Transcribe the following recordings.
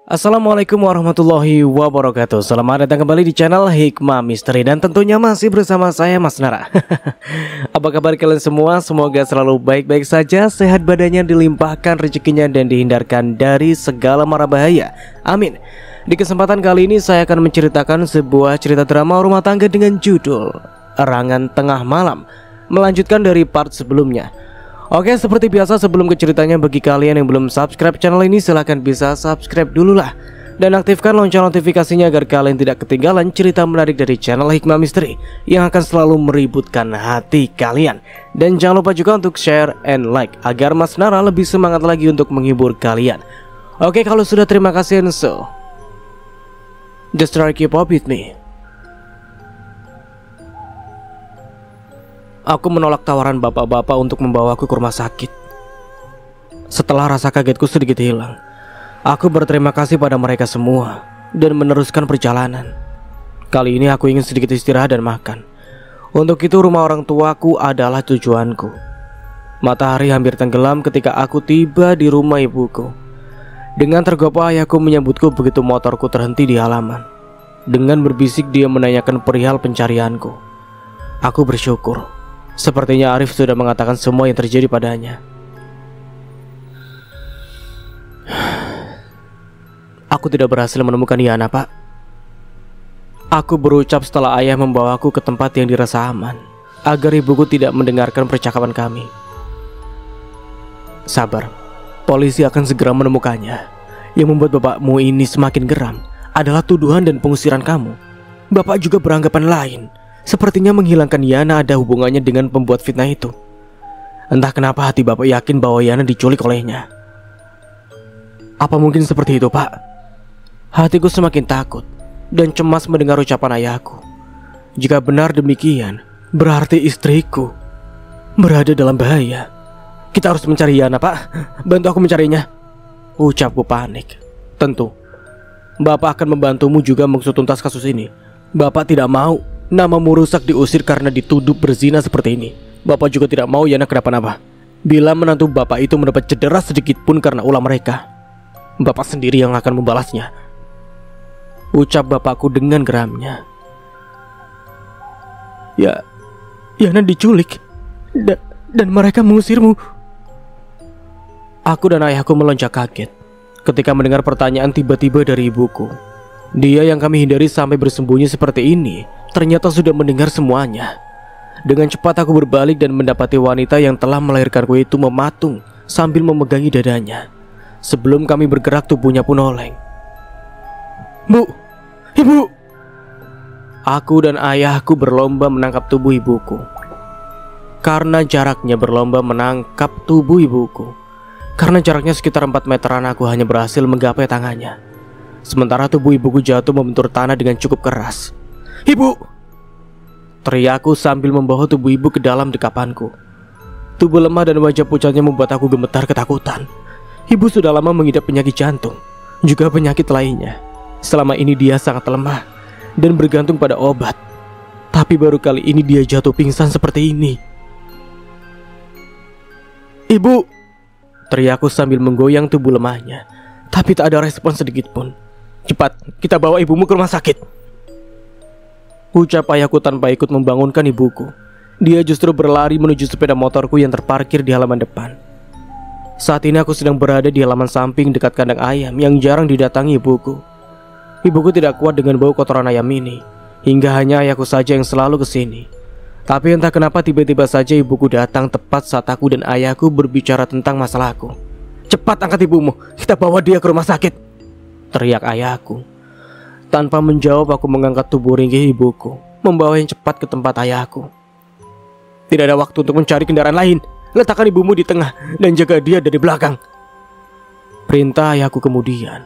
Assalamualaikum warahmatullahi wabarakatuh. Selamat datang kembali di channel Hikmah Misteri. Dan tentunya masih bersama saya Mas Nara. Apa kabar kalian semua? Semoga selalu baik-baik saja, sehat badannya, dilimpahkan rezekinya, dan dihindarkan dari segala mara bahaya. Amin. Di kesempatan kali ini saya akan menceritakan sebuah cerita drama rumah tangga dengan judul Erangan Tengah Malam, melanjutkan dari part sebelumnya. Oke, seperti biasa sebelum ke ceritanya, bagi kalian yang belum subscribe channel ini, silahkan bisa subscribe dulu lah. Dan aktifkan lonceng notifikasinya agar kalian tidak ketinggalan cerita menarik dari channel Hikmah Misteri yang akan selalu meributkan hati kalian. Dan jangan lupa juga untuk share and like agar Mas Nara lebih semangat lagi untuk menghibur kalian. Oke, kalau sudah, terima kasih, and so just try keep up with me. Aku menolak tawaran bapak-bapak untuk membawaku ke rumah sakit. Setelah rasa kagetku sedikit hilang, aku berterima kasih pada mereka semua dan meneruskan perjalanan. Kali ini aku ingin sedikit istirahat dan makan. Untuk itu rumah orang tuaku adalah tujuanku. Matahari hampir tenggelam ketika aku tiba di rumah ibuku. Dengan tergopoh ayahku menyambutku begitu motorku terhenti di halaman. Dengan berbisik dia menanyakan perihal pencarianku. Aku bersyukur. Sepertinya Arif sudah mengatakan semua yang terjadi padanya. Aku tidak berhasil menemukan Yana, Pak. Aku berucap setelah ayah membawaku ke tempat yang dirasa aman, agar ibuku tidak mendengarkan percakapan kami. Sabar, polisi akan segera menemukannya. Yang membuat bapakmu ini semakin geram adalah tuduhan dan pengusiran kamu. Bapak juga beranggapan lain. Sepertinya menghilangkan Yana ada hubungannya dengan pembuat fitnah itu. Entah kenapa hati bapak yakin bahwa Yana diculik olehnya. Apa mungkin seperti itu, Pak? Hatiku semakin takut dan cemas mendengar ucapan ayahku. Jika benar demikian, berarti istriku berada dalam bahaya. Kita harus mencari Yana, Pak. Bantu aku mencarinya, ucapku panik. Tentu, Bapak akan membantumu juga mengusut tuntas kasus ini. Bapak tidak mau namamu rusak diusir karena dituduh berzina seperti ini. Bapak juga tidak mau Yana kenapa-napa. Bila menantu bapak itu mendapat cedera sedikit pun karena ulah mereka, bapak sendiri yang akan membalasnya, ucap bapakku dengan geramnya. Ya, Yana diculik dan mereka mengusirmu. Aku dan ayahku melonjak kaget ketika mendengar pertanyaan tiba-tiba dari ibuku. Dia yang kami hindari sampai bersembunyi seperti ini ternyata sudah mendengar semuanya. Dengan cepat aku berbalik dan mendapati wanita yang telah melahirkanku itu mematung sambil memegangi dadanya. Sebelum kami bergerak, tubuhnya pun oleng. Bu, ibu! Aku dan ayahku berlomba menangkap tubuh ibuku. Karena jaraknya berlomba menangkap tubuh ibuku. Karena jaraknya sekitar 4 meteran, aku hanya berhasil menggapai tangannya. Sementara tubuh ibuku jatuh membentur tanah dengan cukup keras. Ibu! Teriakku sambil membawa tubuh ibu ke dalam dekapanku. Tubuh lemah dan wajah pucatnya membuat aku gemetar ketakutan. Ibu sudah lama mengidap penyakit jantung, juga penyakit lainnya. Selama ini dia sangat lemah dan bergantung pada obat. Tapi baru kali ini dia jatuh pingsan seperti ini. Ibu! Teriakku sambil menggoyang tubuh lemahnya. Tapi tak ada respon sedikit pun. Cepat, kita bawa ibumu ke rumah sakit, ucap ayahku tanpa ikut membangunkan ibuku. Dia justru berlari menuju sepeda motorku yang terparkir di halaman depan. Saat ini aku sedang berada di halaman samping dekat kandang ayam yang jarang didatangi ibuku. Ibuku tidak kuat dengan bau kotoran ayam ini, hingga hanya ayahku saja yang selalu kesini. Tapi entah kenapa tiba-tiba saja ibuku datang tepat saat aku dan ayahku berbicara tentang masalahku. Cepat angkat ibumu, kita bawa dia ke rumah sakit, teriak ayahku. Tanpa menjawab, aku mengangkat tubuh ringkih ibuku, membawanya cepat ke tempat ayahku. Tidak ada waktu untuk mencari kendaraan lain. Letakkan ibumu di tengah dan jaga dia dari belakang, perintah ayahku kemudian.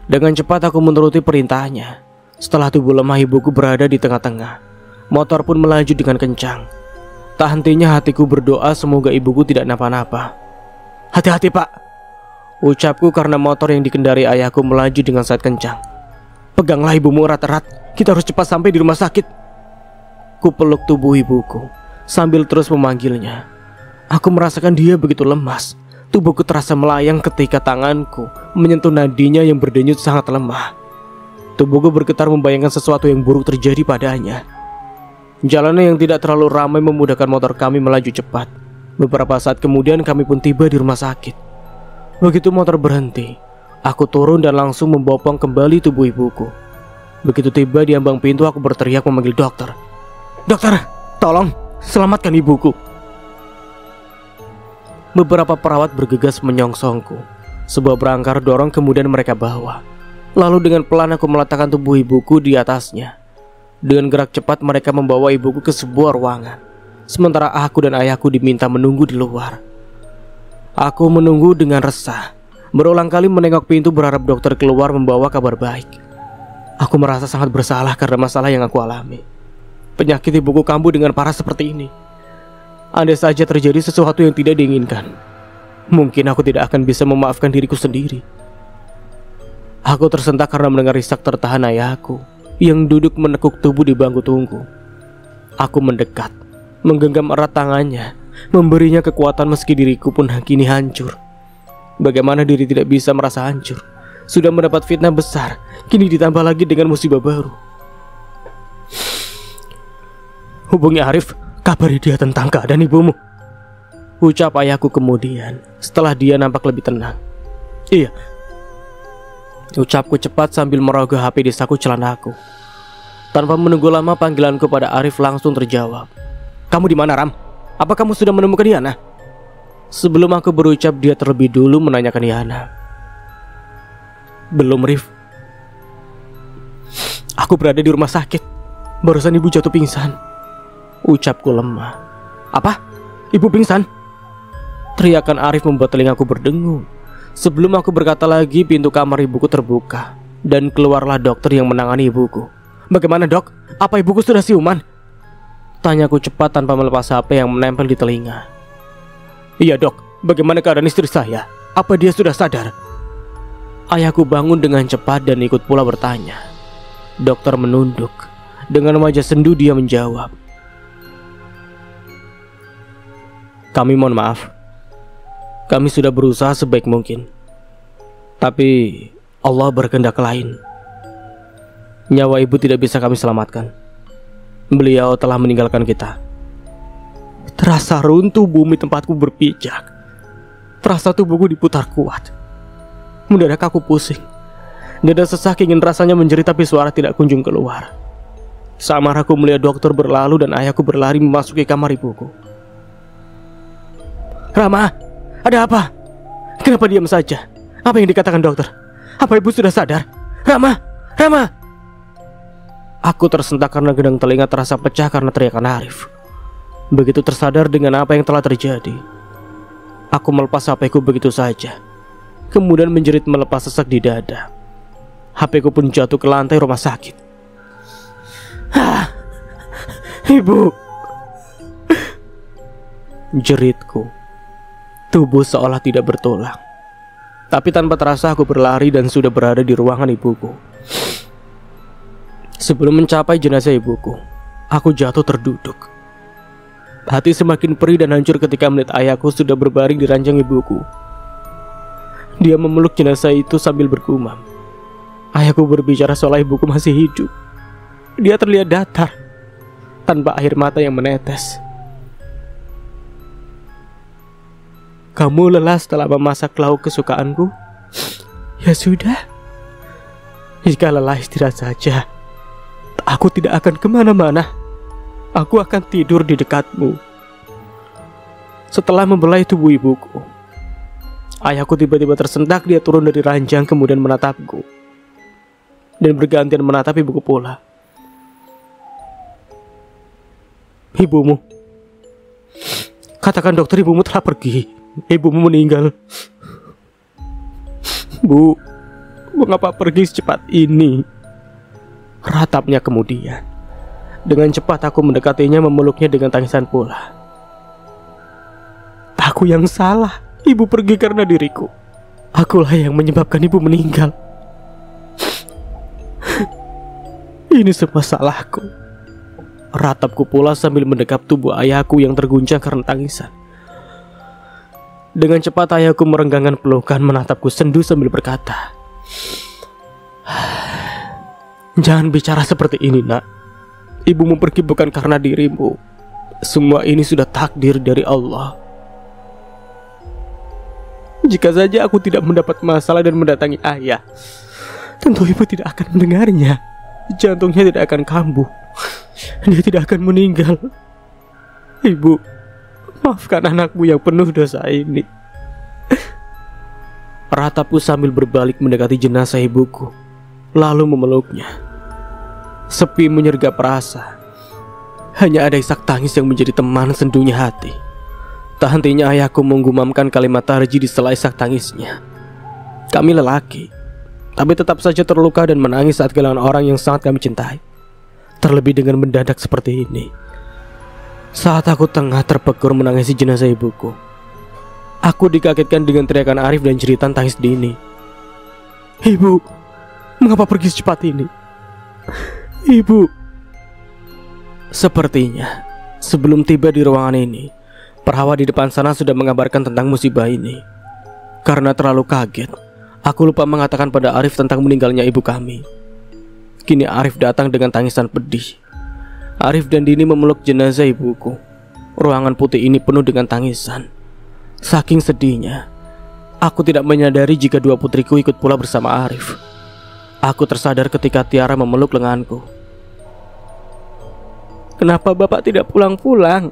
Dengan cepat aku menuruti perintahnya. Setelah tubuh lemah ibuku berada di tengah-tengah, motor pun melaju dengan kencang. Tak hentinya hatiku berdoa semoga ibuku tidak napa-napa. Hati-hati, Pak, ucapku karena motor yang dikendari ayahku melaju dengan sangat kencang. Peganglah ibumu erat-erat, kita harus cepat sampai di rumah sakit. Ku peluk tubuh ibuku sambil terus memanggilnya. Aku merasakan dia begitu lemas. Tubuhku terasa melayang ketika tanganku menyentuh nadinya yang berdenyut sangat lemah. Tubuhku bergetar membayangkan sesuatu yang buruk terjadi padanya. Jalanan yang tidak terlalu ramai memudahkan motor kami melaju cepat. Beberapa saat kemudian kami pun tiba di rumah sakit. Begitu motor berhenti, aku turun dan langsung membopong kembali tubuh ibuku. Begitu tiba di ambang pintu, aku berteriak memanggil dokter. "Dokter, tolong selamatkan ibuku." Beberapa perawat bergegas menyongsongku. Sebuah berangkar dorong kemudian mereka bawa. Lalu dengan pelan aku meletakkan tubuh ibuku di atasnya. Dengan gerak cepat mereka membawa ibuku ke sebuah ruangan. Sementara aku dan ayahku diminta menunggu di luar. Aku menunggu dengan resah. Berulang kali menengok pintu berharap dokter keluar membawa kabar baik. Aku merasa sangat bersalah karena masalah yang aku alami. Penyakit ibuku kambuh dengan parah seperti ini. Andai saja terjadi sesuatu yang tidak diinginkan, mungkin aku tidak akan bisa memaafkan diriku sendiri. Aku tersentak karena mendengar risak tertahan ayahku yang duduk menekuk tubuh di bangku tunggu. Aku mendekat, menggenggam erat tangannya, memberinya kekuatan meski diriku pun kini hancur. Bagaimana diri tidak bisa merasa hancur? Sudah mendapat fitnah besar, kini ditambah lagi dengan musibah baru. "Hubungi Arif, kabari dia tentang keadaan ibumu," ucap ayahku kemudian setelah dia nampak lebih tenang. "Iya," ucapku cepat sambil merogoh HP di saku celanaku. Tanpa menunggu lama panggilanku pada Arif langsung terjawab. "Kamu di mana, Ram? Apa kamu sudah menemukan Yana?" Sebelum aku berucap, dia terlebih dulu menanyakan Yana. "Belum, Rif. Aku berada di rumah sakit. Barusan ibu jatuh pingsan," ucapku lemah. "Apa? Ibu pingsan?" Teriakan Arif membuat telingaku berdengung. Sebelum aku berkata lagi, pintu kamar ibuku terbuka dan keluarlah dokter yang menangani ibuku. "Bagaimana, Dok? Apa ibuku sudah siuman?" tanyaku cepat tanpa melepas HP yang menempel di telinga. "Iya, Dok. Bagaimana keadaan istri saya? Apa dia sudah sadar?" Ayahku bangun dengan cepat dan ikut pula bertanya. Dokter menunduk. Dengan wajah sendu dia menjawab, "Kami mohon maaf. Kami sudah berusaha sebaik mungkin. Tapi Allah berkehendak lain. Nyawa ibu tidak bisa kami selamatkan. Beliau telah meninggalkan kita." Terasa runtuh bumi tempatku berpijak. Terasa tubuhku diputar kuat. Mendadak aku pusing. Dada sesak ingin rasanya menjerit tapi suara tidak kunjung keluar. Samar aku melihat dokter berlalu dan ayahku berlari memasuki kamar ibuku. "Rama, ada apa? Kenapa diam saja? Apa yang dikatakan dokter? Apa ibu sudah sadar? Rama, Rama!" Aku tersentak karena gendang telinga terasa pecah karena teriakan Arif. Begitu tersadar dengan apa yang telah terjadi, aku melepas HP-ku begitu saja. Kemudian menjerit melepas sesak di dada. HP-ku pun jatuh ke lantai rumah sakit. "Ibu!" jeritku. Tubuh seolah tidak bertulang. Tapi tanpa terasa aku berlari dan sudah berada di ruangan ibuku. Sebelum mencapai jenazah ibuku, aku jatuh terduduk. Hati semakin perih dan hancur ketika melihat ayahku sudah berbaring di ranjang ibuku. Dia memeluk jenazah itu sambil bergumam. Ayahku berbicara soal ibuku masih hidup. Dia terlihat datar, tanpa air mata yang menetes. "Kamu lelah setelah memasak lauk kesukaanku?" "Ya sudah. Jika lelah istirahat saja. Aku tidak akan kemana-mana. Aku akan tidur di dekatmu." Setelah membelai tubuh ibuku, ayahku tiba-tiba tersentak. Dia turun dari ranjang kemudian menatapku dan bergantian menatap ibuku pula. "Ibumu, katakan dokter ibumu telah pergi. Ibumu meninggal." "Bu, mengapa pergi secepat ini?" ratapnya kemudian. Dengan cepat aku mendekatinya, memeluknya dengan tangisan pula. "Aku yang salah. Ibu pergi karena diriku. Akulah yang menyebabkan ibu meninggal. Ini semua salahku." ratapku pula sambil mendekap tubuh ayahku yang terguncang karena tangisan. Dengan cepat ayahku merenggangkan pelukan, menatapku sendu sambil berkata, "Jangan bicara seperti ini, nak. Ibumu pergi bukan karena dirimu. Semua ini sudah takdir dari Allah. Jika saja aku tidak mendapat masalah dan mendatangi ayah, tentu ibu tidak akan mendengarnya. Jantungnya tidak akan kambuh. Dia tidak akan meninggal. Ibu, maafkan anakmu yang penuh dosa ini." Ratapku sambil berbalik mendekati jenazah ibuku, lalu memeluknya. Sepi menyergap rasa. Hanya ada isak tangis yang menjadi teman sendunya hati. Tak hentinya ayahku menggumamkan kalimat tarji di sela isak tangisnya. Kami lelaki, tapi tetap saja terluka dan menangis saat kehilangan orang yang sangat kami cintai. Terlebih dengan mendadak seperti ini. Saat aku tengah terpekur menangisi jenazah ibuku, aku dikagetkan dengan teriakan Arif dan jeritan tangis Dini. "Ibu, mengapa pergi secepat ini? Ibu." Sepertinya sebelum tiba di ruangan ini, perawat di depan sana sudah mengabarkan tentang musibah ini. Karena terlalu kaget, aku lupa mengatakan pada Arif tentang meninggalnya ibu kami. Kini Arif datang dengan tangisan pedih. Arif dan Dini memeluk jenazah ibuku. Ruangan putih ini penuh dengan tangisan. Saking sedihnya, aku tidak menyadari jika dua putriku ikut pula bersama Arif. Aku tersadar ketika Tiara memeluk lenganku. "Kenapa bapak tidak pulang-pulang?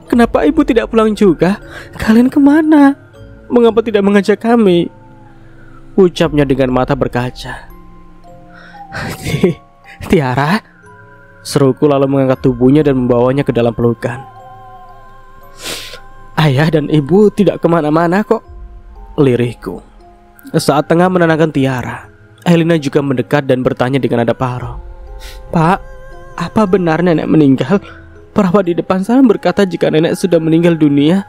Kenapa ibu tidak pulang juga? Kalian kemana? Mengapa tidak mengajak kami?" Ucapnya dengan mata berkaca. "Tiara?" Seruku lalu mengangkat tubuhnya dan membawanya ke dalam pelukan. "Ayah dan ibu tidak kemana-mana kok," lirihku. Saat tengah menenangkan Tiara, Elina juga mendekat dan bertanya dengan nada parau, "Pak, apa benar nenek meninggal? Perawat di depan sana berkata jika nenek sudah meninggal dunia."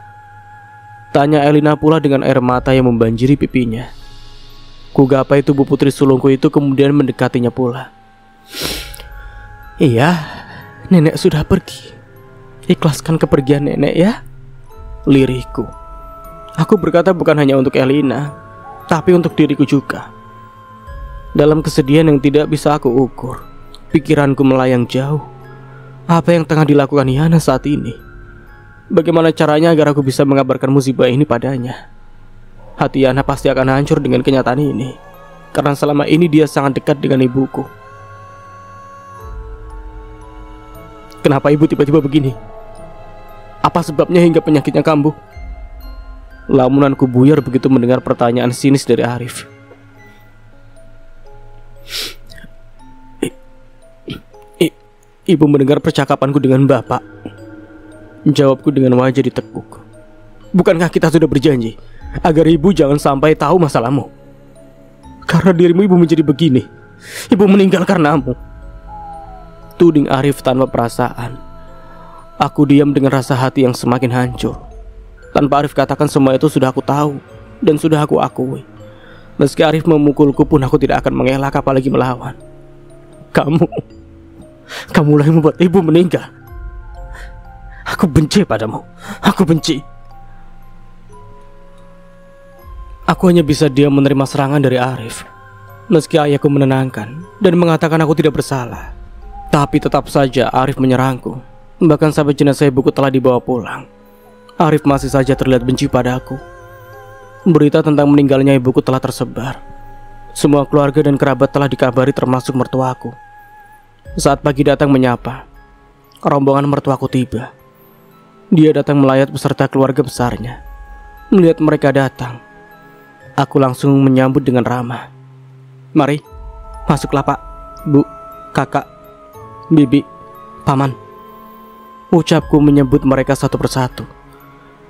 Tanya Elina pula dengan air mata yang membanjiri pipinya. Kugapai tubuh putri sulungku itu kemudian mendekatinya pula. "Iya, nenek sudah pergi. Ikhlaskan kepergian nenek ya," lirihku. Aku berkata bukan hanya untuk Elina, tapi untuk diriku juga. Dalam kesedihan yang tidak bisa aku ukur, pikiranku melayang jauh. Apa yang tengah dilakukan Yana saat ini? Bagaimana caranya agar aku bisa mengabarkan musibah ini padanya? Hati Yana pasti akan hancur dengan kenyataan ini, karena selama ini dia sangat dekat dengan ibuku. "Kenapa ibu tiba-tiba begini? Apa sebabnya hingga penyakitnya kambuh?" Lamunanku buyar begitu mendengar pertanyaan sinis dari Arif. "Ibu mendengar percakapanku dengan bapak," jawabku dengan wajah ditekuk. "Bukankah kita sudah berjanji agar ibu jangan sampai tahu masalahmu? Karena dirimu ibu menjadi begini. Ibu meninggal karenamu," tuding Arif tanpa perasaan. Aku diam dengan rasa hati yang semakin hancur. Tanpa Arif katakan semua itu sudah aku tahu dan sudah aku akui. Meski Arif memukulku pun aku tidak akan mengelak apalagi melawan. Kamulah yang membuat ibu meninggal. Aku benci padamu. Aku benci. Aku hanya bisa diam menerima serangan dari Arif. Meski ayahku menenangkan dan mengatakan aku tidak bersalah, tapi tetap saja Arif menyerangku. Bahkan sampai jenazah ibuku telah dibawa pulang, Arif masih saja terlihat benci padaku. Berita tentang meninggalnya ibuku telah tersebar. Semua keluarga dan kerabat telah dikabari termasuk mertuaku. Saat pagi datang menyapa, rombongan mertuaku tiba. Dia datang melayat beserta keluarga besarnya. Melihat mereka datang, aku langsung menyambut dengan ramah. "Mari, masuklah Pak, Bu, Kakak, Bibi, Paman." Ucapku menyebut mereka satu persatu.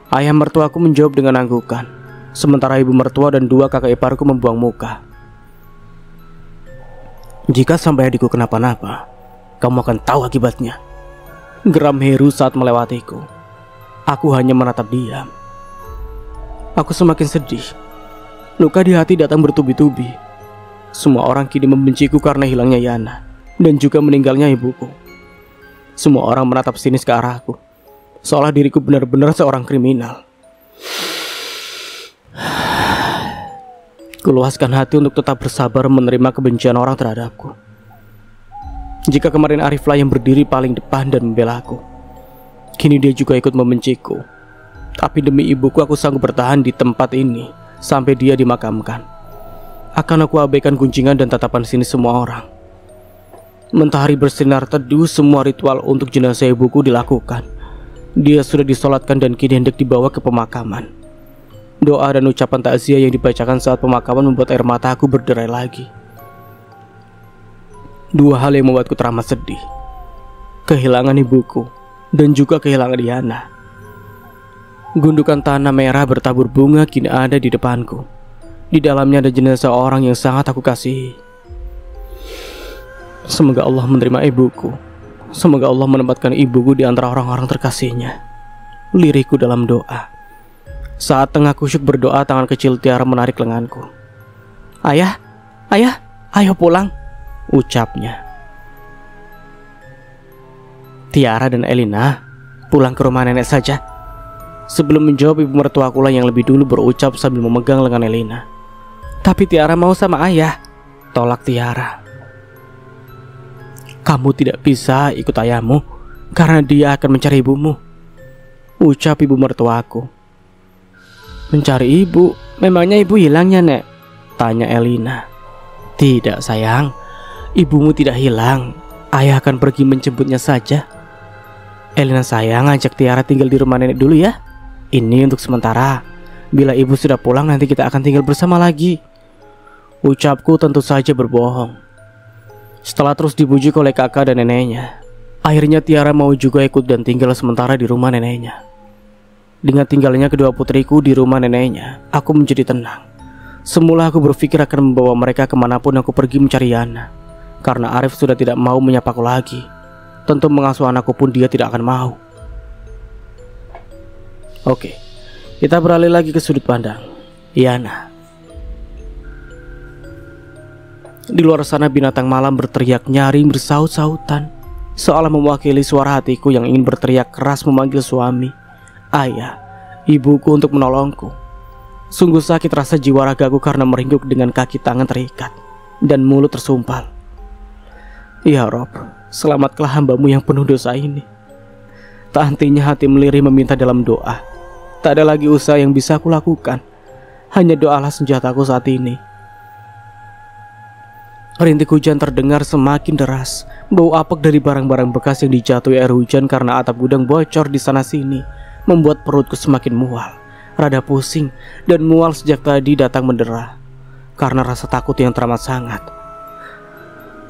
Ayah mertuaku menjawab dengan anggukan, sementara ibu mertua dan dua kakak iparku membuang muka. "Jika sampai adikku kenapa-napa, kamu akan tahu akibatnya," geram Heru saat melewatiku. Aku hanya menatap diam. Aku semakin sedih. Luka di hati datang bertubi-tubi. Semua orang kini membenciku karena hilangnya Yana dan juga meninggalnya ibuku. Semua orang menatap sinis ke arahku, seolah diriku benar-benar seorang kriminal. Kuluaskan hati untuk tetap bersabar menerima kebencian orang terhadapku. Jika kemarin Ariflah yang berdiri paling depan dan membela aku, kini dia juga ikut membenciku. Tapi demi ibuku aku sanggup bertahan di tempat ini sampai dia dimakamkan. Akan aku abaikan gunjingan dan tatapan sini semua orang. Mentahari bersinar teduh, semua ritual untuk jenazah ibuku dilakukan. Dia sudah disolatkan dan kini hendak dibawa ke pemakaman. Doa dan ucapan takziah yang dibacakan saat pemakaman membuat air mata aku berderai lagi. Dua hal yang membuatku teramat sedih: kehilangan ibuku dan juga kehilangan Diana. Gundukan tanah merah bertabur bunga kini ada di depanku. Di dalamnya ada jenazah orang yang sangat aku kasihi. Semoga Allah menerima ibuku. Semoga Allah menempatkan ibuku di antara orang-orang terkasihnya. Lirikku dalam doa. Saat tengah kusyuk berdoa, tangan kecil Tiara menarik lenganku. Ayah, ayah, ayo pulang, ucapnya. Tiara dan Elina, pulang ke rumah nenek saja. Sebelum menjawab, ibu mertuaku lah yang lebih dulu berucap sambil memegang lengan Elina. Tapi Tiara mau sama ayah, tolak Tiara. Kamu tidak bisa ikut ayahmu karena dia akan mencari ibumu, ucap ibu mertuaku. Mencari ibu? Memangnya ibu hilangnya, Nek? Tanya Elina. Tidak, sayang. Ibumu tidak hilang. Ayah akan pergi menjemputnya saja. Elina sayang, ajak Tiara tinggal di rumah nenek dulu ya. Ini untuk sementara. Bila ibu sudah pulang, nanti kita akan tinggal bersama lagi. Ucapku tentu saja berbohong. Setelah terus dibujuk oleh kakak dan neneknya, akhirnya Tiara mau juga ikut dan tinggal sementara di rumah neneknya. Dengan tinggalnya kedua putriku di rumah neneknya, aku menjadi tenang. Semula aku berpikir akan membawa mereka kemanapun aku pergi mencari Yana. Karena Arif sudah tidak mau menyapaku lagi. Tentu mengasuh anakku pun dia tidak akan mau. Oke, kita beralih lagi ke sudut pandang Yana. Di luar sana binatang malam berteriak nyaring bersaut-sautan, seolah mewakili suara hatiku yang ingin berteriak keras memanggil suami, ayah, ibuku untuk menolongku. Sungguh sakit rasa jiwa ragaku karena meringkuk dengan kaki tangan terikat dan mulut tersumpal. Ya Rob, selamatkanlah hambamu yang penuh dosa ini. Tak hentinya hati melirih meminta dalam doa. Tak ada lagi usaha yang bisa aku lakukan. Hanya doalah senjataku saat ini. Rintik hujan terdengar semakin deras. Bau apek dari barang-barang bekas yang dijatuhi air hujan karena atap gudang bocor di sana sini membuat perutku semakin mual, rada pusing, dan mual sejak tadi datang mendera karena rasa takut yang teramat sangat.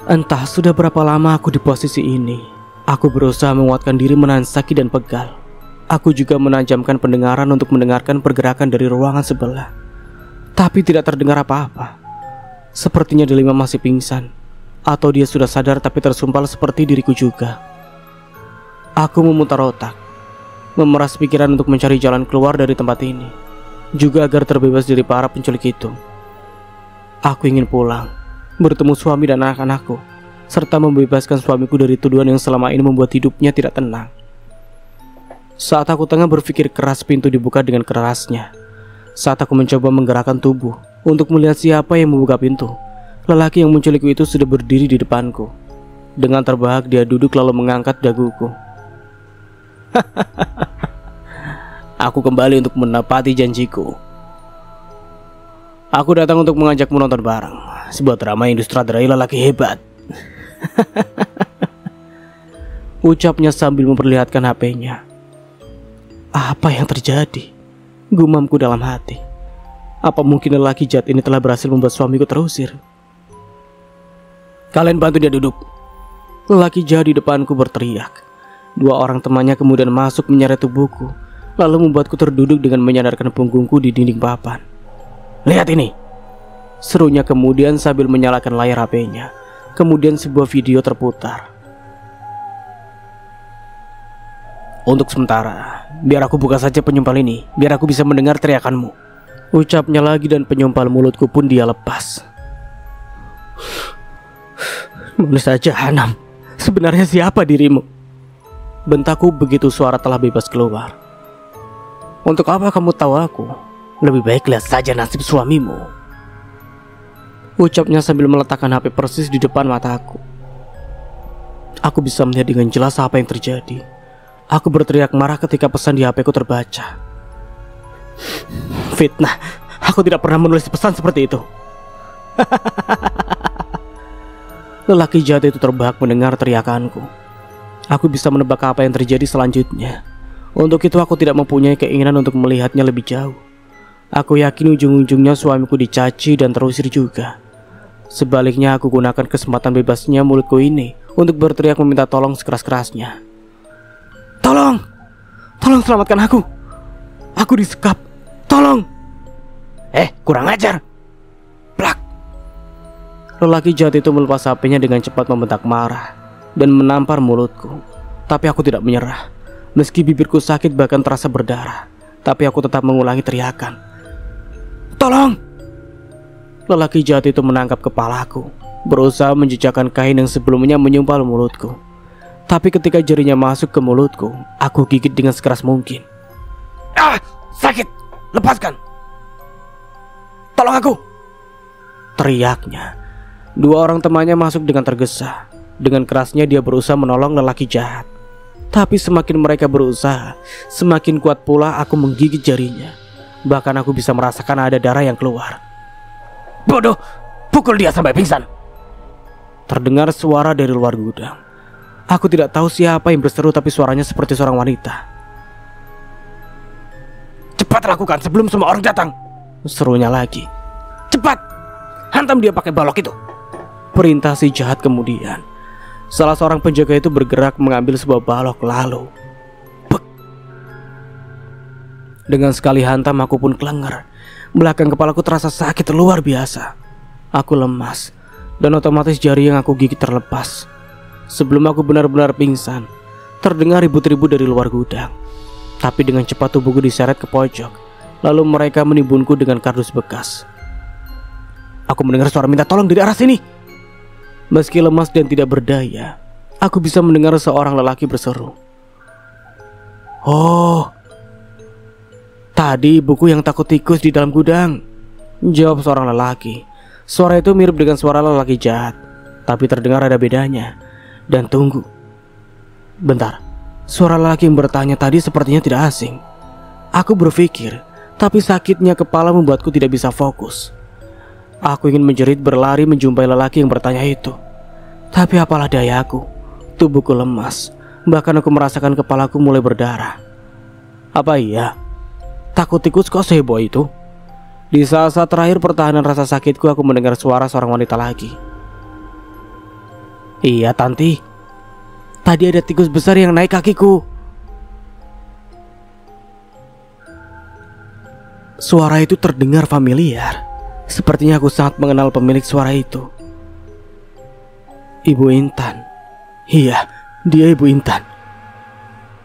Entah sudah berapa lama aku di posisi ini. Aku berusaha menguatkan diri menahan sakit dan pegal. Aku juga menajamkan pendengaran untuk mendengarkan pergerakan dari ruangan sebelah. Tapi tidak terdengar apa-apa. Sepertinya Delima masih pingsan, atau dia sudah sadar tapi tersumpal seperti diriku juga. Aku memutar otak, memeras pikiran untuk mencari jalan keluar dari tempat ini, juga agar terbebas dari para penculik itu. Aku ingin pulang, bertemu suami dan anak-anakku, serta membebaskan suamiku dari tuduhan yang selama ini membuat hidupnya tidak tenang. Saat aku tengah berpikir keras, pintu dibuka dengan kerasnya. Saat aku mencoba menggerakkan tubuh untuk melihat siapa yang membuka pintu, lelaki yang menculikku itu sudah berdiri di depanku. Dengan terbahak dia duduk lalu mengangkat daguku. Aku kembali untuk menepati janjiku. Aku datang untuk mengajakmu nonton bareng sebuah drama yang disutradarai lelaki hebat. Ucapnya sambil memperlihatkan HP-nya. Apa yang terjadi? Gumamku dalam hati. Apa mungkin lelaki jahat ini telah berhasil membuat suamiku terusir? Kalian bantu dia duduk. Lelaki jahat di depanku berteriak. Dua orang temannya kemudian masuk menyeret tubuhku, lalu membuatku terduduk dengan menyandarkan punggungku di dinding papan. Lihat ini, serunya kemudian sambil menyalakan layar HP-nya. Kemudian sebuah video terputar. Untuk sementara, biar aku buka saja penyumpal ini, biar aku bisa mendengar teriakanmu, ucapnya lagi dan penyumpal mulutku pun dia lepas. Manusia jahanam, sebenarnya siapa dirimu? Bentakku begitu suara telah bebas keluar. Untuk apa kamu tahu aku? Lebih baik lihat saja nasib suamimu. ucapnya sambil meletakkan HP persis di depan mataku. Aku bisa melihat dengan jelas apa yang terjadi. Aku berteriak marah ketika pesan di HP ku terbaca. Fitnah, aku tidak pernah menulis pesan seperti itu. Lelaki jahat itu terbahak mendengar teriakanku. Aku bisa menebak apa yang terjadi selanjutnya. Untuk itu aku tidak mempunyai keinginan untuk melihatnya lebih jauh. Aku yakin ujung-ujungnya suamiku dicaci dan terusir juga. Sebaliknya aku gunakan kesempatan bebasnya mulutku ini untuk berteriak meminta tolong sekeras-kerasnya. Tolong! Tolong selamatkan aku! Aku disekap! Tolong! Kurang ajar! Plak! Lelaki jahat itu melepas HP-nya dengan cepat membentak marah dan menampar mulutku. Tapi aku tidak menyerah. Meski bibirku sakit bahkan terasa berdarah, tapi aku tetap mengulangi teriakan. Tolong! Lelaki jahat itu menangkap kepalaku, berusaha menjejakkan kain yang sebelumnya menyumpal mulutku. Tapi ketika jarinya masuk ke mulutku, aku gigit dengan sekeras mungkin. Sakit! Lepaskan! Tolong aku! Teriaknya. Dua orang temannya masuk dengan tergesa. Dengan kerasnya dia berusaha menolong lelaki jahat. Tapi semakin mereka berusaha, semakin kuat pula aku menggigit jarinya. Bahkan aku bisa merasakan ada darah yang keluar. Bodoh! Pukul dia sampai pingsan! Terdengar suara dari luar gudang. Aku tidak tahu siapa yang berseru, tapi suaranya seperti seorang wanita. Cepat lakukan sebelum semua orang datang! Serunya lagi. Cepat! Hantam dia pakai balok itu! Perintah si jahat kemudian. Salah seorang penjaga itu bergerak mengambil sebuah balok lalu. Bek. Dengan sekali hantam aku pun kelenger. Belakang kepalaku terasa sakit luar biasa. Aku lemas dan otomatis jari yang aku gigit terlepas. Sebelum aku benar-benar pingsan, terdengar ribut-ribut dari luar gudang. Tapi dengan cepat tubuhku diseret ke pojok. Lalu mereka menimbunku dengan kardus bekas. Aku mendengar suara minta tolong dari arah sini. Meski lemas dan tidak berdaya, aku bisa mendengar seorang lelaki berseru. Oh, tadi ibuku yang takut tikus di dalam gudang, jawab seorang lelaki. Suara itu mirip dengan suara lelaki jahat, tapi terdengar ada bedanya. Dan tunggu, bentar, suara lelaki yang bertanya tadi sepertinya tidak asing. Aku berpikir, tapi sakitnya kepala membuatku tidak bisa fokus. Aku ingin menjerit berlari menjumpai lelaki yang bertanya itu. Tapi apalah dayaku, tubuhku lemas. Bahkan aku merasakan kepalaku mulai berdarah. Apa iya? Takut tikus kok seheboh itu? Di saat-saat terakhir pertahanan rasa sakitku, aku mendengar suara seorang wanita lagi. Iya Tanti, tadi ada tikus besar yang naik kakiku. Suara itu terdengar familiar. Sepertinya aku sangat mengenal pemilik suara itu. Ibu Intan. Iya, dia Ibu Intan.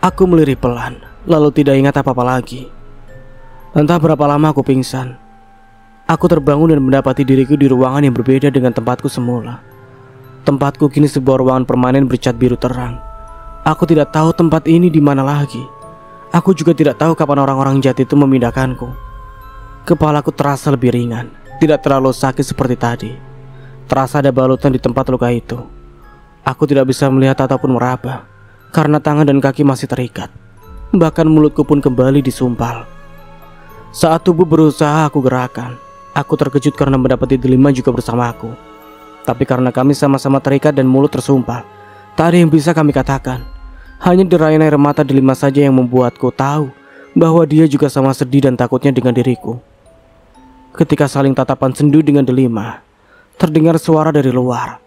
Aku melirik pelan, lalu tidak ingat apa-apa lagi. Entah berapa lama aku pingsan. Aku terbangun dan mendapati diriku di ruangan yang berbeda dengan tempatku semula. Tempatku kini sebuah ruangan permanen bercat biru terang. Aku tidak tahu tempat ini di mana lagi. Aku juga tidak tahu kapan orang-orang jahat itu memindahkanku. Kepalaku terasa lebih ringan. Tidak terlalu sakit seperti tadi. Terasa ada balutan di tempat luka itu. Aku tidak bisa melihat ataupun meraba, karena tangan dan kaki masih terikat. Bahkan mulutku pun kembali disumpal. Saat tubuh berusaha aku gerakan, aku terkejut karena mendapati delima juga bersamaku. Tapi karena kami sama-sama terikat dan mulut tersumpal, tak ada yang bisa kami katakan. Hanya derayan air mata delima saja yang membuatku tahu bahwa dia juga sama sedih dan takutnya dengan diriku. Ketika saling tatapan sendu dengan delima, terdengar suara dari luar.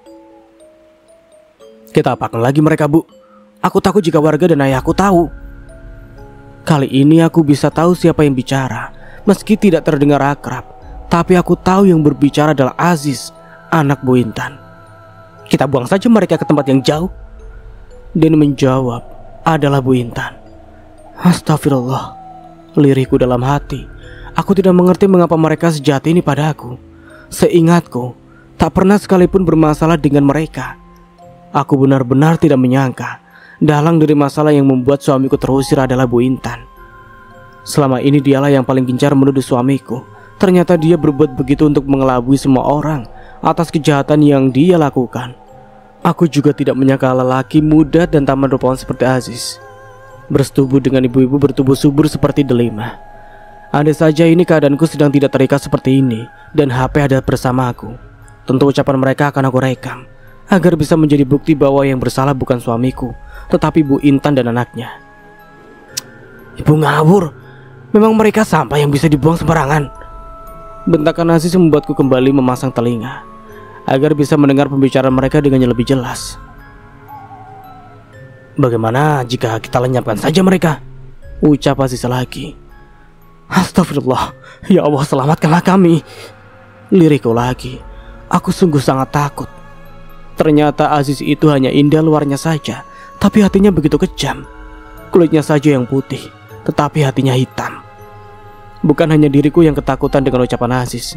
Kita apakan lagi mereka, Bu? Aku takut jika warga dan ayahku tahu. Kali ini aku bisa tahu siapa yang bicara. Meski tidak terdengar akrab, tapi aku tahu yang berbicara adalah Aziz, anak Bu Intan. Kita buang saja mereka ke tempat yang jauh. Dan menjawab adalah Bu Intan. Astagfirullah, lirihku dalam hati. Aku tidak mengerti mengapa mereka sejahat ini padaku. Seingatku, tak pernah sekalipun bermasalah dengan mereka. Aku benar-benar tidak menyangka dalang dari masalah yang membuat suamiku terusir adalah Bu Intan. Selama ini dialah yang paling gencar menuduh suamiku. Ternyata dia berbuat begitu untuk mengelabui semua orang atas kejahatan yang dia lakukan. Aku juga tidak menyangka lelaki muda dan tampan rupawan seperti Aziz bersetubuh dengan ibu-ibu bertubuh subur seperti Delima. Andai saja ini keadaanku sedang tidak terikat seperti ini dan HP ada bersamaku, tentu ucapan mereka akan aku rekam agar bisa menjadi bukti bahwa yang bersalah bukan suamiku, tetapi Bu Intan dan anaknya. Ibu ngawur, memang mereka sampah yang bisa dibuang sembarangan. Bentakan Aziz membuatku kembali memasang telinga agar bisa mendengar pembicaraan mereka dengan lebih jelas. Bagaimana jika kita lenyapkan saja mereka? Ucap Aziz lagi. Astagfirullah, ya Allah selamatkanlah kami. Lirikku lagi. Aku sungguh sangat takut. Ternyata Aziz itu hanya indah luarnya saja, tapi hatinya begitu kejam. Kulitnya saja yang putih, tetapi hatinya hitam. Bukan hanya diriku yang ketakutan dengan ucapan Aziz.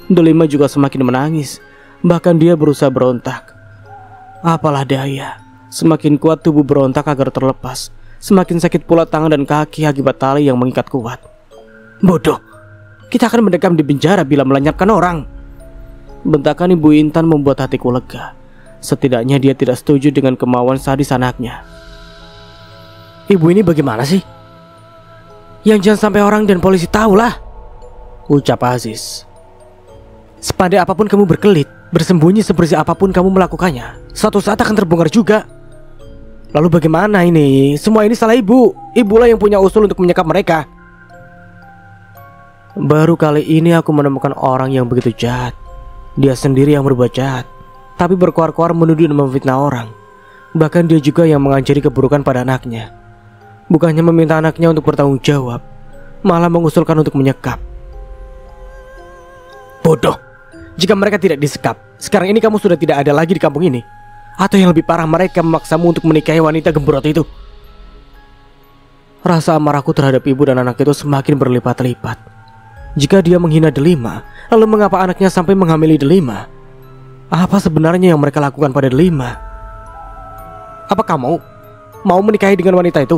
Delima juga semakin menangis. Bahkan dia berusaha berontak. Apalah daya, semakin kuat tubuh berontak agar terlepas, semakin sakit pula tangan dan kaki akibat tali yang mengikat kuat. Bodoh, kita akan mendekam di penjara bila melenyapkan orang. Bentakan Ibu Intan membuat hatiku lega. Setidaknya dia tidak setuju dengan kemauan sadis anaknya. Ibu ini bagaimana sih? Yang jangan sampai orang dan polisi tahulah, ucap Aziz. Sepandai apapun kamu berkelit, bersembunyi sebersih apapun kamu melakukannya, suatu saat akan terbongkar juga. Lalu bagaimana ini? Semua ini salah ibu. Ibulah yang punya usul untuk menyekap mereka. Baru kali ini aku menemukan orang yang begitu jahat. Dia sendiri yang berbuat jahat, tapi berkoar-koar menuduh dan memfitnah orang. Bahkan dia juga yang mengajari keburukan pada anaknya. Bukannya meminta anaknya untuk bertanggung jawab, malah mengusulkan untuk menyekap. Bodoh. Jika mereka tidak disekap, sekarang ini kamu sudah tidak ada lagi di kampung ini. Atau yang lebih parah, mereka memaksamu untuk menikahi wanita gembrot itu. Rasa amarahku terhadap ibu dan anak itu semakin berlipat-lipat. Jika dia menghina Delima, lalu mengapa anaknya sampai menghamili Delima? Apa sebenarnya yang mereka lakukan pada Delima? Apa kamu mau menikahi dengan wanita itu?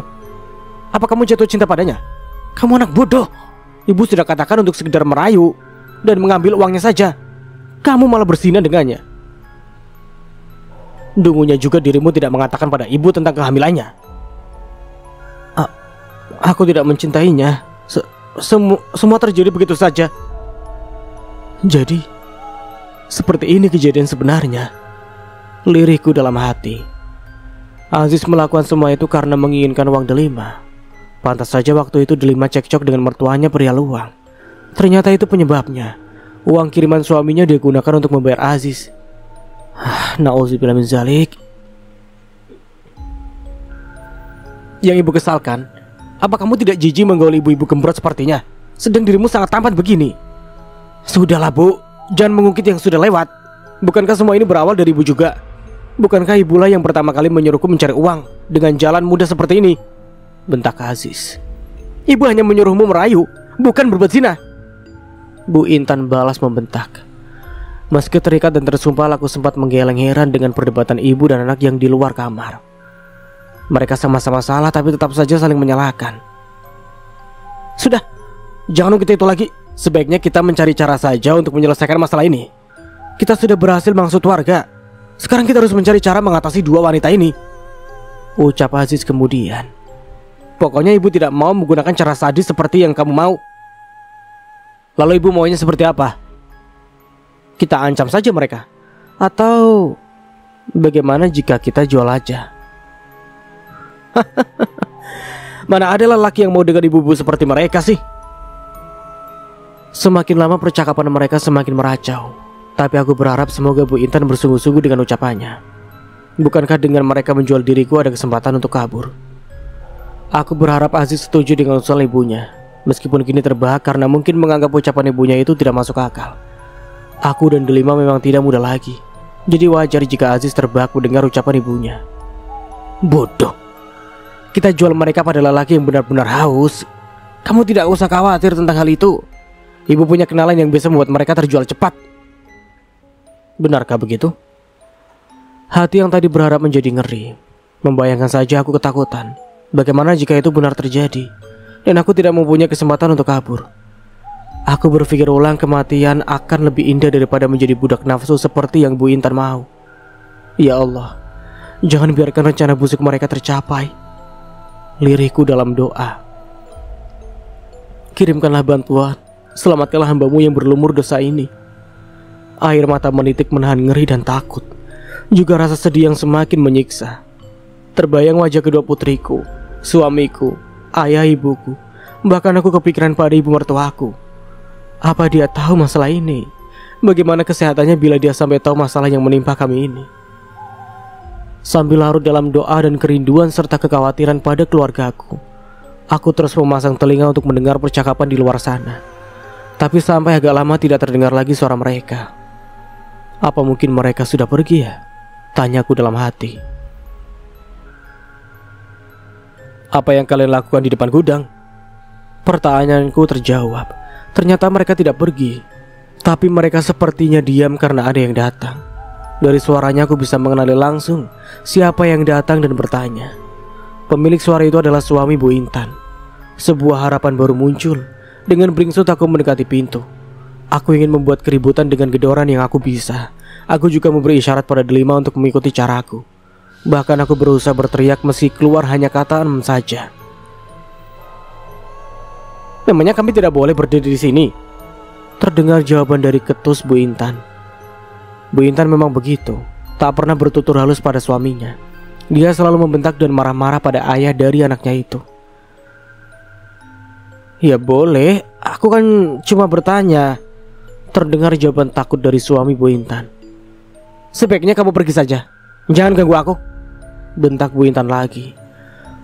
Apa kamu jatuh cinta padanya? Kamu anak bodoh. Ibu sudah katakan untuk sekedar merayu dan mengambil uangnya saja. Kamu malah berzina dengannya. Dungunya juga dirimu tidak mengatakan pada ibu tentang kehamilannya. Aku tidak mencintainya. Semua terjadi begitu saja. Jadi, seperti ini kejadian sebenarnya. Lirikku dalam hati. Aziz melakukan semua itu karena menginginkan uang Delima. Pantas saja waktu itu Delima cekcok dengan mertuanya perihal uang. Ternyata itu penyebabnya. Uang kiriman suaminya dia gunakan untuk membayar Aziz. Nauzubillah min zalik. Yang ibu kesalkan, apa kamu tidak jijik menggaul ibu-ibu gembrot sepertinya? Sedang dirimu sangat tampan begini. Sudahlah bu, jangan mengungkit yang sudah lewat. Bukankah semua ini berawal dari ibu juga? Bukankah ibulah yang pertama kali menyuruhku mencari uang dengan jalan mudah seperti ini? Bentak Aziz. Ibu hanya menyuruhmu merayu, bukan berbuat zina. Bu Intan balas membentak. Meski terikat dan tersumpal, aku sempat menggeleng heran dengan perdebatan ibu dan anak yang di luar kamar. Mereka sama-sama salah tapi tetap saja saling menyalahkan. Sudah, jangan kita itu lagi. Sebaiknya kita mencari cara saja untuk menyelesaikan masalah ini. Kita sudah berhasil maksud warga. Sekarang kita harus mencari cara mengatasi dua wanita ini, ucap Aziz kemudian. Pokoknya ibu tidak mau menggunakan cara sadis seperti yang kamu mau. Lalu ibu maunya seperti apa? Kita ancam saja mereka. Atau bagaimana jika kita jual aja? Mana ada lelaki yang mau dengan ibu-ibu seperti mereka sih? Semakin lama percakapan mereka semakin meracau. Tapi aku berharap semoga Bu Intan bersungguh-sungguh dengan ucapannya. Bukankah dengan mereka menjual diriku ada kesempatan untuk kabur? Aku berharap Aziz setuju dengan usul ibunya. Meskipun kini terbahak karena mungkin menganggap ucapan ibunya itu tidak masuk akal. Aku dan Delima memang tidak muda lagi. Jadi wajar jika Aziz terbahak mendengar ucapan ibunya. Bodoh. Kita jual mereka pada lelaki yang benar-benar haus. Kamu tidak usah khawatir tentang hal itu. Ibu punya kenalan yang bisa membuat mereka terjual cepat. Benarkah begitu? Hati yang tadi berharap menjadi ngeri. Membayangkan saja aku ketakutan. Bagaimana jika itu benar terjadi dan aku tidak mempunyai kesempatan untuk kabur? Aku berpikir ulang kematian akan lebih indah daripada menjadi budak nafsu seperti yang Bu Intan mau. Ya Allah, jangan biarkan rencana busuk mereka tercapai. Lirihku dalam doa. Kirimkanlah bantuan, selamatkanlah hambamu yang berlumur dosa ini. Air mata menitik menahan ngeri dan takut, juga rasa sedih yang semakin menyiksa. Terbayang wajah kedua putriku, suamiku, ayah ibuku, bahkan aku kepikiran pada ibu mertuaku. Apa dia tahu masalah ini? Bagaimana kesehatannya bila dia sampai tahu masalah yang menimpa kami ini? Sambil larut dalam doa dan kerinduan serta kekhawatiran pada keluargaku, aku terus memasang telinga untuk mendengar percakapan di luar sana. Tapi sampai agak lama tidak terdengar lagi suara mereka. Apa mungkin mereka sudah pergi ya? Tanyaku dalam hati. Apa yang kalian lakukan di depan gudang? Pertanyaanku terjawab. Ternyata mereka tidak pergi, tapi mereka sepertinya diam karena ada yang datang. Dari suaranya aku bisa mengenali langsung siapa yang datang dan bertanya. Pemilik suara itu adalah suami Bu Intan. Sebuah harapan baru muncul. Dengan beringsut aku mendekati pintu. Aku ingin membuat keributan dengan gedoran yang aku bisa. Aku juga memberi isyarat pada Delima untuk mengikuti caraku. Bahkan aku berusaha berteriak meski keluar hanya kata saja. Namanya kami tidak boleh berdiri di sini. Terdengar jawaban dari ketus Bu Intan. Bu Intan memang begitu, tak pernah bertutur halus pada suaminya. Dia selalu membentak dan marah-marah pada ayah dari anaknya itu. Ya boleh, aku kan cuma bertanya. Terdengar jawaban takut dari suami Bu Intan. Sebaiknya kamu pergi saja, jangan ganggu aku, bentak Bu Intan lagi.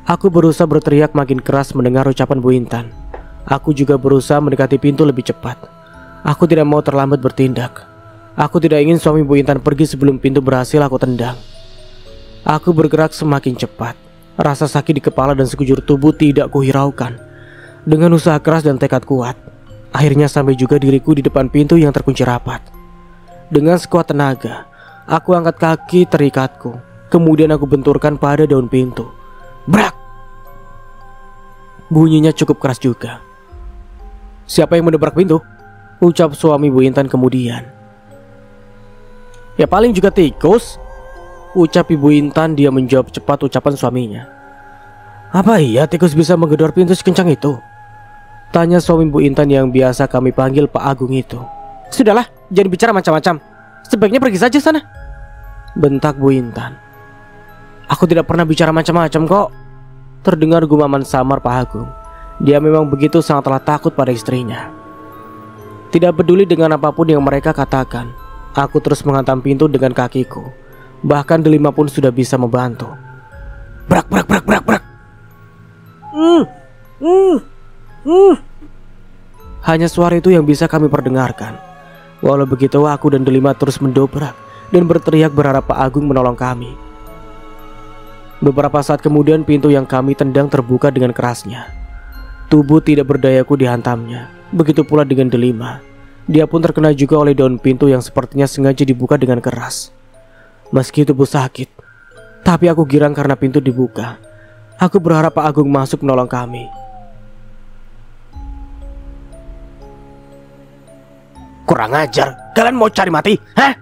Aku berusaha berteriak makin keras mendengar ucapan Bu Intan. Aku juga berusaha mendekati pintu lebih cepat. Aku tidak mau terlambat bertindak. Aku tidak ingin suami Bu Intan pergi sebelum pintu berhasil aku tendang. Aku bergerak semakin cepat. Rasa sakit di kepala dan sekujur tubuh tidak kuhiraukan. Dengan usaha keras dan tekad kuat, akhirnya sampai juga diriku di depan pintu yang terkunci rapat. Dengan sekuat tenaga, aku angkat kaki terikatku. Kemudian aku benturkan pada daun pintu. Brak! Bunyinya cukup keras juga. Siapa yang mendobrak pintu? Ucap suami Bu Intan kemudian. Ya paling juga tikus, ucap Ibu Intan. Dia menjawab cepat ucapan suaminya. Apa iya tikus bisa menggedor pintu sekencang itu? Tanya suami Bu Intan yang biasa kami panggil Pak Agung itu. Sudahlah, jangan bicara macam-macam. Sebaiknya pergi saja sana, bentak Bu Intan. Aku tidak pernah bicara macam-macam kok. Terdengar gumaman samar Pak Agung. Dia memang begitu sangatlah takut pada istrinya. Tidak peduli dengan apapun yang mereka katakan, aku terus menghantam pintu dengan kakiku. Bahkan Delima pun sudah bisa membantu. Brak brak brak brak brak. Hanya suara itu yang bisa kami perdengarkan. Walau begitu aku dan Delima terus mendobrak dan berteriak berharap Pak Agung menolong kami. Beberapa saat kemudian pintu yang kami tendang terbuka dengan kerasnya. Tubuh tidak berdayaku dihantamnya. Begitu pula dengan Delima. Dia pun terkena juga oleh daun pintu yang sepertinya sengaja dibuka dengan keras. Meski tubuh sakit, tapi aku girang karena pintu dibuka. Aku berharap Pak Agung masuk menolong kami. Kurang ajar, kalian mau cari mati? Hah?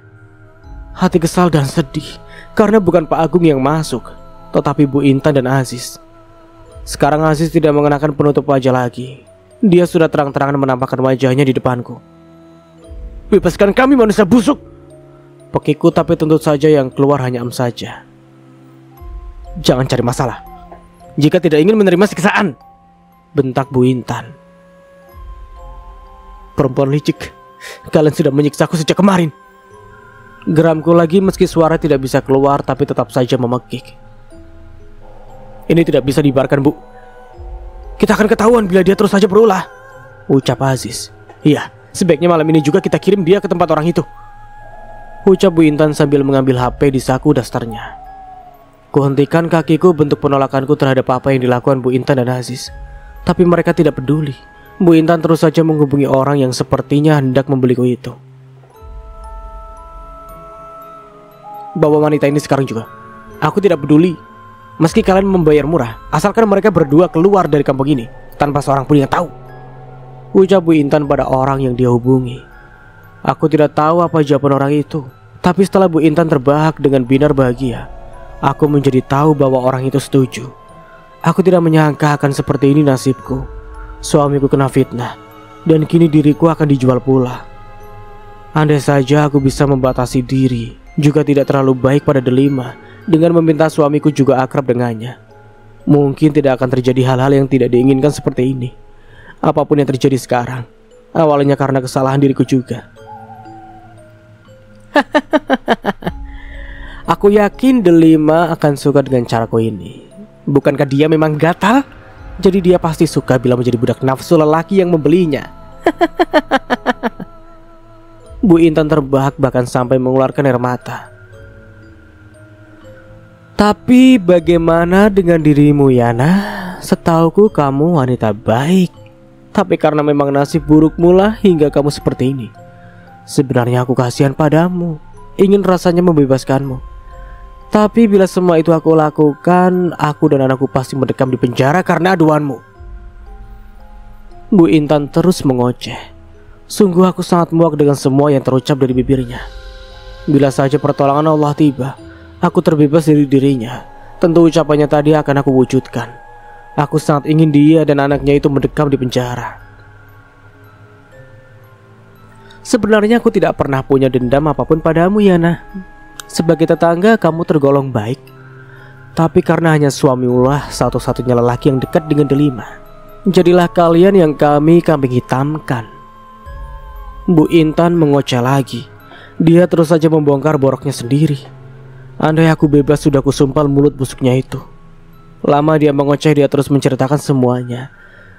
Hati kesal dan sedih karena bukan Pak Agung yang masuk, tetapi Bu Intan dan Aziz. Sekarang Aziz tidak mengenakan penutup wajah lagi. Dia sudah terang-terangan menampakkan wajahnya di depanku. Bebaskan kami manusia busuk, pekiku, tapi tentu saja yang keluar hanya saja. Jangan cari masalah jika tidak ingin menerima siksaan, bentak Bu Intan. Perempuan licik, kalian sudah menyiksaku sejak kemarin, geramku lagi meski suara tidak bisa keluar tapi tetap saja memekik. Ini tidak bisa dibiarkan, Bu. Kita akan ketahuan bila dia terus saja berulah, ucap Aziz. Iya, sebaiknya malam ini juga kita kirim dia ke tempat orang itu, ucap Bu Intan sambil mengambil HP di saku dasternya. Kuhentikan kakiku bentuk penolakanku terhadap apa yang dilakukan Bu Intan dan Aziz. Tapi mereka tidak peduli. Bu Intan terus saja menghubungi orang yang sepertinya hendak membeliku itu. Bawa wanita ini sekarang juga. Aku tidak peduli. Meski kalian membayar murah, asalkan mereka berdua keluar dari kampung ini tanpa seorang pun yang tahu. ucap Bu Intan pada orang yang dia hubungi. Aku tidak tahu apa jawaban orang itu, tapi setelah Bu Intan terbahak dengan binar bahagia, aku menjadi tahu bahwa orang itu setuju. Aku tidak menyangka akan seperti ini nasibku. Suamiku kena fitnah, dan kini diriku akan dijual pula. Andai saja aku bisa membatasi diri, juga tidak terlalu baik pada Delima, dengan meminta suamiku juga akrab dengannya, mungkin tidak akan terjadi hal-hal yang tidak diinginkan seperti ini. Apapun yang terjadi sekarang, awalnya karena kesalahan diriku juga. Aku yakin Delima akan suka dengan caraku ini. Bukankah dia memang gatal? Jadi dia pasti suka bila menjadi budak nafsu lelaki yang membelinya. Bu Intan terbahak bahkan sampai mengeluarkan air mata. Tapi bagaimana dengan dirimu, Yana? Setauku kamu wanita baik. Tapi karena memang nasib burukmu lah hingga kamu seperti ini. Sebenarnya aku kasihan padamu, ingin rasanya membebaskanmu. Tapi bila semua itu aku lakukan, aku dan anakku pasti mendekam di penjara karena aduanmu. Bu Intan terus mengoceh. Sungguh aku sangat muak dengan semua yang terucap dari bibirnya. Bila saja pertolongan Allah tiba, aku terbebas dari dirinya, tentu ucapannya tadi akan aku wujudkan. Aku sangat ingin dia dan anaknya itu mendekam di penjara. Sebenarnya aku tidak pernah punya dendam apapun padamu, Yana. Sebagai tetangga kamu tergolong baik. Tapi karena hanya suamiulah satu-satunya lelaki yang dekat dengan Delima, jadilah kalian yang kami kambing hitamkan. Bu Intan mengoceh lagi. Dia terus saja membongkar boroknya sendiri. Andai aku bebas sudah kusumpal mulut busuknya itu. Lama dia mengoceh, dia terus menceritakan semuanya.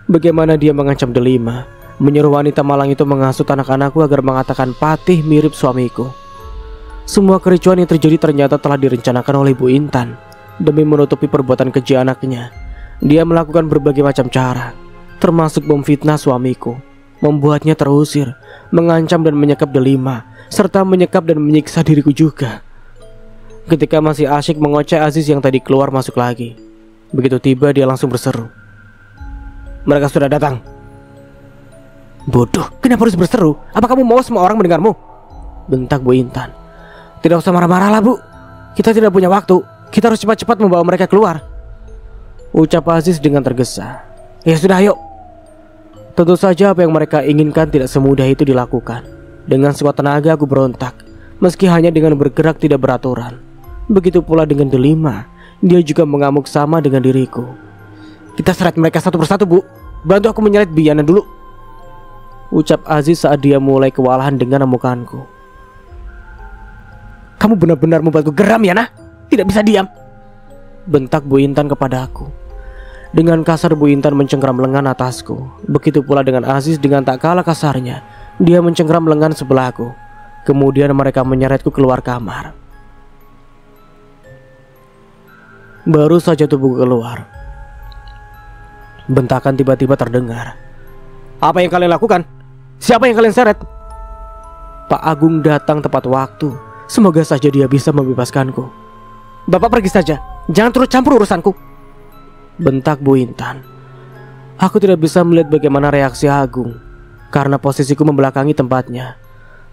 Bagaimana dia mengancam Delima, menyuruh wanita malang itu menghasut anak-anakku agar mengatakan Patih mirip suamiku. Semua kericuan yang terjadi ternyata telah direncanakan oleh Bu Intan. Demi menutupi perbuatan keji anaknya, dia melakukan berbagai macam cara, termasuk memfitnah suamiku, membuatnya terusir, mengancam dan menyekap Delima, serta menyekap dan menyiksa diriku juga. Ketika masih asyik mengoceh, Aziz yang tadi keluar masuk lagi. Begitu tiba dia langsung berseru, "Mereka sudah datang." "Bodoh, kenapa harus berseru? Apa kamu mau semua orang mendengarmu?" bentak Bu Intan. "Tidak usah marah-marah lah, Bu. Kita tidak punya waktu. Kita harus cepat-cepat membawa mereka keluar," ucap Aziz dengan tergesa. "Ya sudah, ayo." Tentu saja apa yang mereka inginkan tidak semudah itu dilakukan. Dengan sekuat tenaga aku berontak, meski hanya dengan bergerak tidak beraturan. Begitu pula dengan Delima. Dia juga mengamuk sama dengan diriku. "Kita seret mereka satu persatu, Bu. Bantu aku menyeret Biana dulu," ucap Aziz saat dia mulai kewalahan dengan amukanku. "Kamu benar-benar membuatku geram, Yana. Tidak bisa diam," bentak Bu Intan kepada aku. Dengan kasar Bu Intan mencengkeram lengan atasku. Begitu pula dengan Aziz dengan tak kalah kasarnya. Dia mencengkeram lengan sebelahku. Kemudian mereka menyeretku keluar kamar. Baru saja tubuhku keluar, bentakan tiba-tiba terdengar. "Apa yang kalian lakukan? Siapa yang kalian seret?" Pak Agung datang tepat waktu. Semoga saja dia bisa membebaskanku. "Bapak pergi saja, jangan turut campur urusanku," bentak Bu Intan. Aku tidak bisa melihat bagaimana reaksi Agung, karena posisiku membelakangi tempatnya.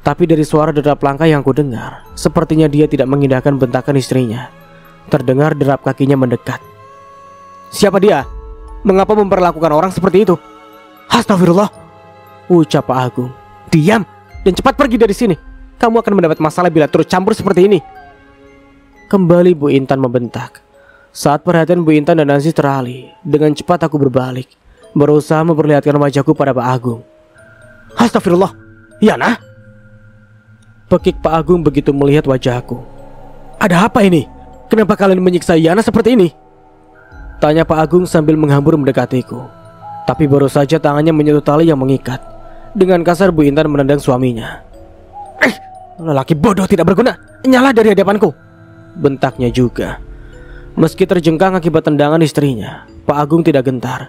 Tapi dari suara derap langkah yang ku dengar, sepertinya dia tidak mengindahkan bentakan istrinya. Terdengar derap kakinya mendekat. "Siapa dia? Mengapa memperlakukan orang seperti itu?" "Astagfirullah," ucap Pak Agung. "Diam dan cepat pergi dari sini. Kamu akan mendapat masalah bila turut campur seperti ini." Kembali Bu Intan membentak. Saat perhatian Bu Intan dan Aziz teralih, dengan cepat aku berbalik, berusaha memperlihatkan wajahku pada Pak Agung. "Astagfirullah, Yana!" pekik Pak Agung begitu melihat wajahku. "Ada apa ini? Kenapa kalian menyiksa Yana seperti ini?" tanya Pak Agung sambil menghambur mendekatiku. Tapi baru saja tangannya menyentuh tali yang mengikat. Dengan kasar Bu Intan menendang suaminya. "Lelaki bodoh tidak berguna, nyala dari hadapanku," bentaknya juga. Meski terjengkang akibat tendangan istrinya, Pak Agung tidak gentar.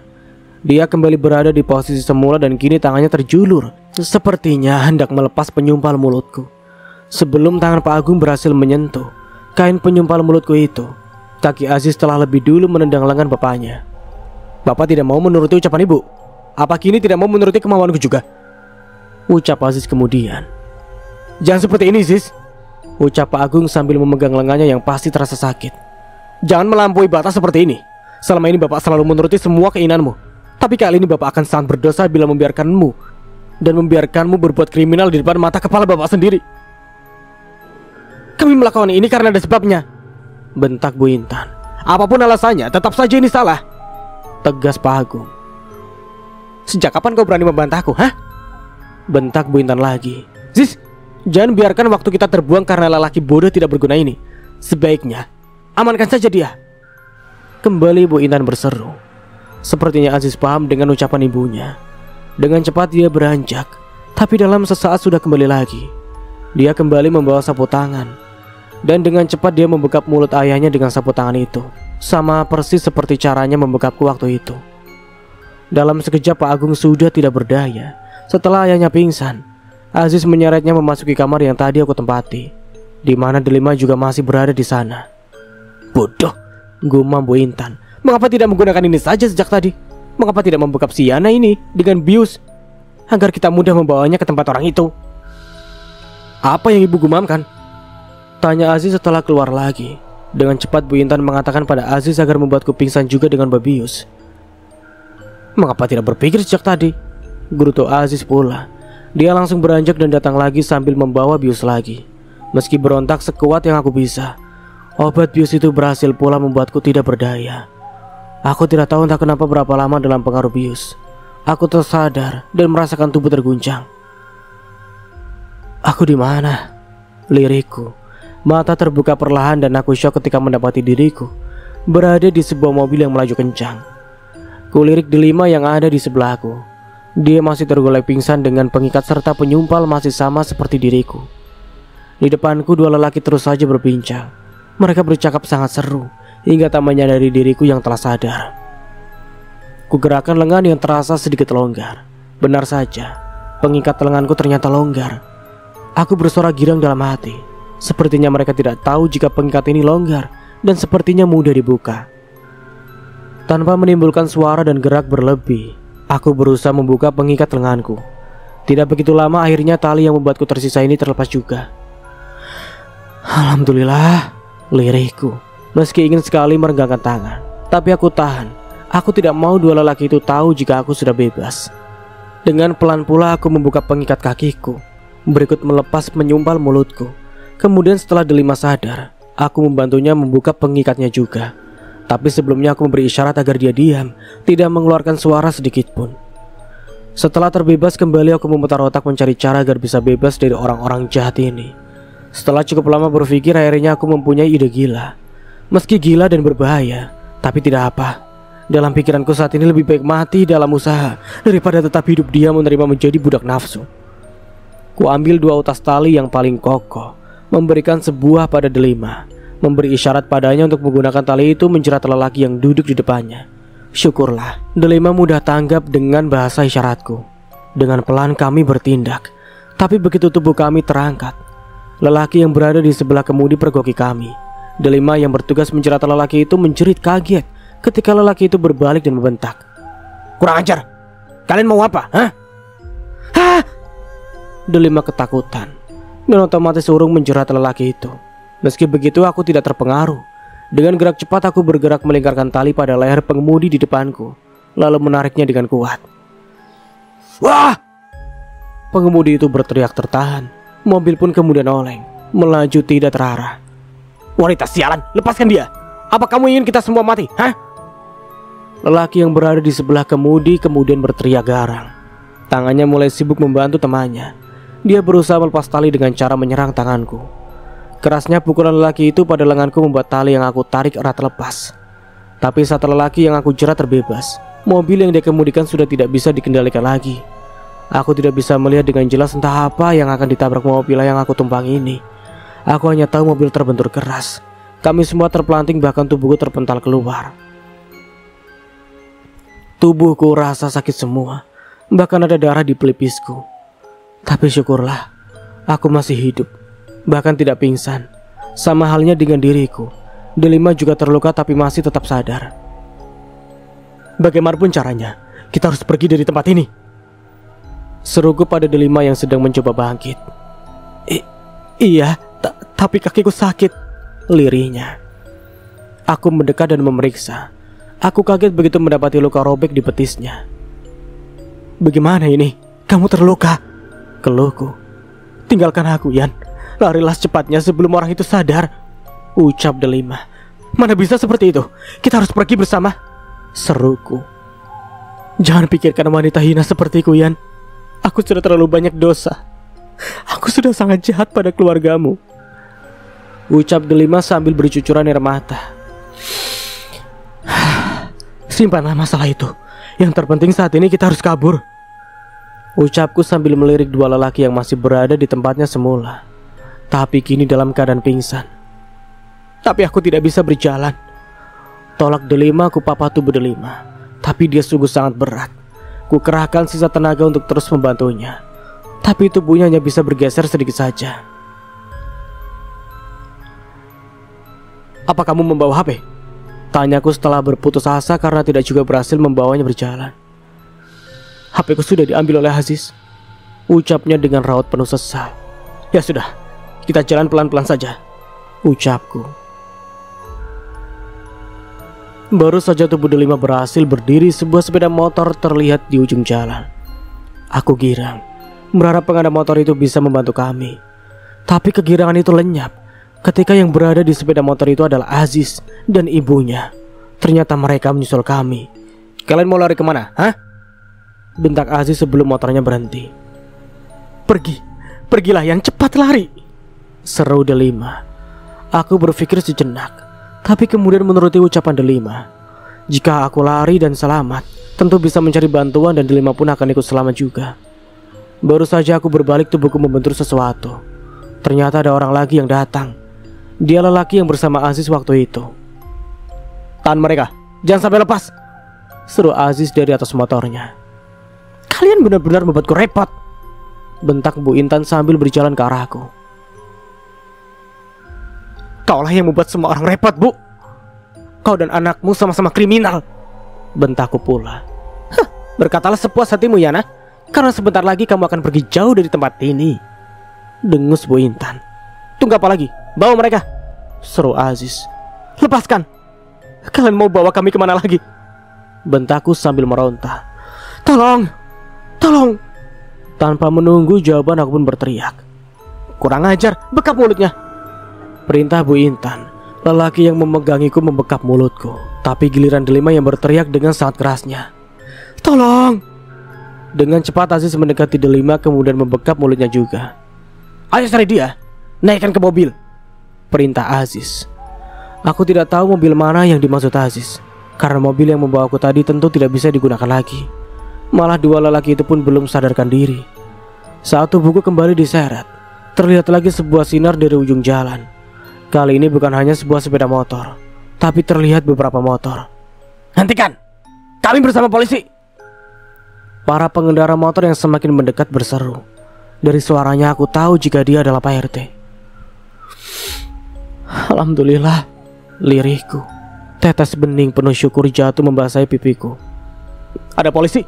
Dia kembali berada di posisi semula dan kini tangannya terjulur, sepertinya hendak melepas penyumpal mulutku. Sebelum tangan Pak Agung berhasil menyentuh kain penyumpal mulutku itu, kaki Aziz telah lebih dulu menendang lengan bapaknya. "Bapak tidak mau menuruti ucapan ibu?" Apa kini tidak mau menuruti kemauanku juga? Ucap Aziz kemudian. Jangan seperti ini, Ziz, ucap Pak Agung sambil memegang lengannya yang pasti terasa sakit. Jangan melampaui batas seperti ini. Selama ini Bapak selalu menuruti semua keinginanmu, tapi kali ini Bapak akan sangat berdosa bila membiarkanmu berbuat kriminal di depan mata kepala Bapak sendiri. Kami melakukan ini karena ada sebabnya, bentak Bu Intan. Apapun alasannya, tetap saja ini salah, tegas Pak Agung. Sejak kapan kau berani membantahku, hah? Bentak Bu Intan lagi. Ziz, jangan biarkan waktu kita terbuang karena lelaki bodoh tidak berguna ini. Sebaiknya amankan saja dia. Kembali Bu Intan berseru. Sepertinya Aziz paham dengan ucapan ibunya. Dengan cepat dia beranjak, tapi dalam sesaat sudah kembali lagi. Dia kembali membawa sapu tangan, dan dengan cepat dia membekap mulut ayahnya dengan sapu tangan itu. Sama persis seperti caranya membekapku waktu itu. Dalam sekejap Pak Agung sudah tidak berdaya. Setelah ayahnya pingsan, Aziz menyeretnya memasuki kamar yang tadi aku tempati, di mana Delima juga masih berada di sana. Bodoh, gumam Bu Intan. Mengapa tidak menggunakan ini saja sejak tadi? Mengapa tidak membekap si Yana ini dengan bius, agar kita mudah membawanya ke tempat orang itu? Apa yang ibu gumamkan? Tanya Aziz setelah keluar lagi. Dengan cepat Bu Intan mengatakan pada Aziz agar membuatku pingsan juga dengan babius. Mengapa tidak berpikir sejak tadi? Gerutu Aziz pula. Dia langsung beranjak dan datang lagi sambil membawa bius lagi. Meski berontak sekuat yang aku bisa, obat bius itu berhasil pula membuatku tidak berdaya. Aku tidak tahu entah kenapa berapa lama dalam pengaruh bius. Aku tersadar dan merasakan tubuh terguncang. Aku di mana? Lirikku. Mata terbuka perlahan dan aku syok ketika mendapati diriku berada di sebuah mobil yang melaju kencang. Kulirik Delima yang ada di sebelahku. Dia masih tergolek pingsan dengan pengikat serta penyumpal masih sama seperti diriku. Di depanku dua lelaki terus saja berbincang. Mereka bercakap sangat seru hingga tak menyadari diriku yang telah sadar. Kugerakkan lengan yang terasa sedikit longgar. Benar saja, pengikat lenganku ternyata longgar. Aku bersorak girang dalam hati. Sepertinya mereka tidak tahu jika pengikat ini longgar dan sepertinya mudah dibuka. Tanpa menimbulkan suara dan gerak berlebih, aku berusaha membuka pengikat lenganku. Tidak begitu lama akhirnya tali yang membuatku tersisa ini terlepas juga. Alhamdulillah, lirikku. Meski ingin sekali merenggangkan tangan, tapi aku tahan. Aku tidak mau dua lelaki itu tahu jika aku sudah bebas. Dengan pelan pula aku membuka pengikat kakiku, berikut melepas menyumpal mulutku. Kemudian setelah Delima sadar, aku membantunya membuka pengikatnya juga. Tapi sebelumnya aku memberi isyarat agar dia diam, tidak mengeluarkan suara sedikit pun. Setelah terbebas kembali aku memutar otak mencari cara agar bisa bebas dari orang-orang jahat ini. Setelah cukup lama berpikir akhirnya aku mempunyai ide gila. Meski gila dan berbahaya, tapi tidak apa. Dalam pikiranku saat ini lebih baik mati dalam usaha daripada tetap hidup dia menerima menjadi budak nafsu. Ku ambil dua utas tali yang paling kokoh, memberikan sebuah pada Delima, memberi isyarat padanya untuk menggunakan tali itu menjerat lelaki yang duduk di depannya. Syukurlah, Delima mudah tanggap dengan bahasa isyaratku. Dengan pelan kami bertindak, tapi begitu tubuh kami terangkat, lelaki yang berada di sebelah kemudi pergoki kami. Delima yang bertugas menjerat lelaki itu menjerit kaget ketika lelaki itu berbalik dan membentak. Kurang ajar, kalian mau apa? Hah? Hah? Delima ketakutan dan otomatis urung menjerat lelaki itu. Meski begitu aku tidak terpengaruh. Dengan gerak cepat aku bergerak melingkarkan tali pada leher pengemudi di depanku, lalu menariknya dengan kuat. Wah! Pengemudi itu berteriak tertahan. Mobil pun kemudian oleng, melaju tidak terarah. Wanita sialan, lepaskan dia. Apa kamu ingin kita semua mati? Hah? Lelaki yang berada di sebelah kemudi kemudian berteriak garang. Tangannya mulai sibuk membantu temannya. Dia berusaha melepas tali dengan cara menyerang tanganku. Kerasnya pukulan lelaki itu pada lenganku membuat tali yang aku tarik erat lepas. Tapi saat lelaki yang aku jerat terbebas, mobil yang dia kemudikan sudah tidak bisa dikendalikan lagi. Aku tidak bisa melihat dengan jelas entah apa yang akan ditabrak mobil yang aku tumpangi ini. Aku hanya tahu mobil terbentur keras. Kami semua terpelanting bahkan tubuhku terpental keluar. Tubuhku rasa sakit semua, bahkan ada darah di pelipisku. Tapi syukurlah, aku masih hidup. Bahkan tidak pingsan. Sama halnya dengan diriku. Delima juga terluka tapi masih tetap sadar. Bagaimanapun caranya, Kita harus pergi dari tempat ini, seruku pada delima yang sedang mencoba bangkit. Iya, tapi kakiku sakit, lirihnya. Aku mendekat dan memeriksa. Aku kaget begitu mendapati luka robek di betisnya. Bagaimana ini? Kamu terluka? Keluhku. Tinggalkan aku, Yan. Larilah secepatnya sebelum orang itu sadar, ucap delima. Mana bisa seperti itu? Kita harus pergi bersama, seruku. Jangan pikirkan wanita hina sepertiku, Yan. Aku sudah terlalu banyak dosa. Aku sudah sangat jahat pada keluargamu, ucap delima sambil bercucuran air mata. Simpanlah masalah itu. Yang terpenting saat ini kita harus kabur, ucapku sambil melirik dua lelaki yang masih berada di tempatnya semula, tapi kini dalam keadaan pingsan. Tapi aku tidak bisa berjalan, tolak delima ku papa tubuh delima. Tapi dia sungguh sangat berat. Ku kerahkan sisa tenaga untuk terus membantunya, tapi tubuhnya hanya bisa bergeser sedikit saja. Apa kamu membawa HP? Tanyaku setelah berputus asa karena tidak juga berhasil membawanya berjalan. HP ku sudah diambil oleh Aziz, ucapnya dengan raut penuh sesal. Ya sudah, kita jalan pelan-pelan saja, ucapku. Baru saja tubuh delima berhasil berdiri, sebuah sepeda motor terlihat di ujung jalan. Aku girang, berharap pengendara motor itu bisa membantu kami. Tapi kegirangan itu lenyap ketika yang berada di sepeda motor itu adalah Aziz dan ibunya. Ternyata mereka menyusul kami. Kalian mau lari kemana? Hah? Bentak Aziz sebelum motornya berhenti. Pergilah yang cepat lari, seru delima. Aku berpikir sejenak, tapi kemudian menuruti ucapan delima. Jika aku lari dan selamat, tentu bisa mencari bantuan dan delima pun akan ikut selamat juga. Baru saja aku berbalik, tubuhku membentur sesuatu. Ternyata ada orang lagi yang datang. Dia lelaki yang bersama Aziz waktu itu. Tahan mereka, jangan sampai lepas, seru Aziz dari atas motornya. Kalian benar-benar membuatku repot, bentak Bu Intan sambil berjalan ke arahku. Kaulah yang membuat semua orang repot, Bu. Kau dan anakmu sama-sama kriminal, bentakku pula. Berkatalah sepuas hatimu, Yana, karena sebentar lagi kamu akan pergi jauh dari tempat ini, dengus Bu Intan. Tunggu apa lagi? Bawa mereka, seru Aziz. Lepaskan. Kalian mau bawa kami kemana lagi? Bentakku sambil meronta. Tolong. Tanpa menunggu jawaban aku pun berteriak. Kurang ajar, bekap mulutnya, perintah Bu Intan. Lelaki yang memegangiku membekap mulutku, tapi giliran delima yang berteriak dengan sangat kerasnya. Tolong. Dengan cepat Aziz mendekati delima kemudian membekap mulutnya juga. Ayo cari dia, naikkan ke mobil, perintah Aziz. Aku tidak tahu mobil mana yang dimaksud Aziz, karena mobil yang membawaku tadi tentu tidak bisa digunakan lagi. Malah dua lelaki itu pun belum sadarkan diri. Saat tubuhku kembali diseret, terlihat lagi sebuah sinar dari ujung jalan. Kali ini bukan hanya sebuah sepeda motor, tapi terlihat beberapa motor. Hentikan, kami bersama polisi, para pengendara motor yang semakin mendekat berseru. Dari suaranya aku tahu jika dia adalah Pak RT. Alhamdulillah, lirihku. Tetes bening penuh syukur jatuh membasahi pipiku. Ada polisi,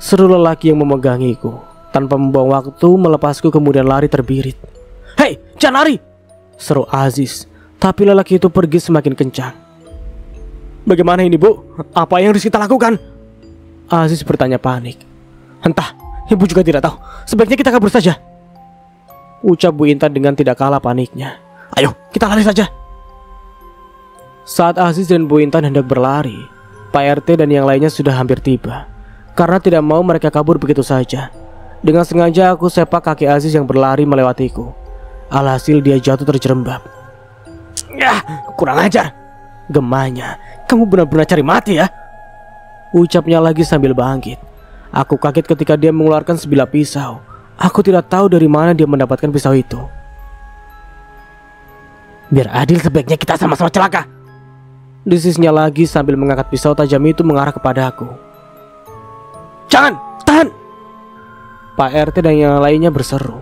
seru lelaki yang memegangiku. Tanpa membuang waktu melepasku kemudian lari terbirit. Hei, jangan lari, seru Aziz. Tapi lelaki itu pergi semakin kencang. Bagaimana ini, Bu? Apa yang harus kita lakukan? Aziz bertanya panik. Entah, ibu juga tidak tahu. Sebaiknya kita kabur saja, ucap Bu Intan dengan tidak kalah paniknya. Ayo, kita lari saja. Saat Aziz dan Bu Intan hendak berlari, Pak RT dan yang lainnya sudah hampir tiba. Karena tidak mau mereka kabur begitu saja, dengan sengaja aku sepak kaki Aziz yang berlari melewatiku. Alhasil dia jatuh terjerembab. Ya, kurang ajar, gemanya. Kamu benar-benar cari mati ya, ucapnya lagi sambil bangkit. Aku kaget ketika dia mengeluarkan sebilah pisau. Aku tidak tahu dari mana dia mendapatkan pisau itu. Biar adil sebaiknya kita sama-sama celaka, desisnya lagi sambil mengangkat pisau tajam itu mengarah kepadaku. Jangan, tahan, Pak RT dan yang lainnya berseru.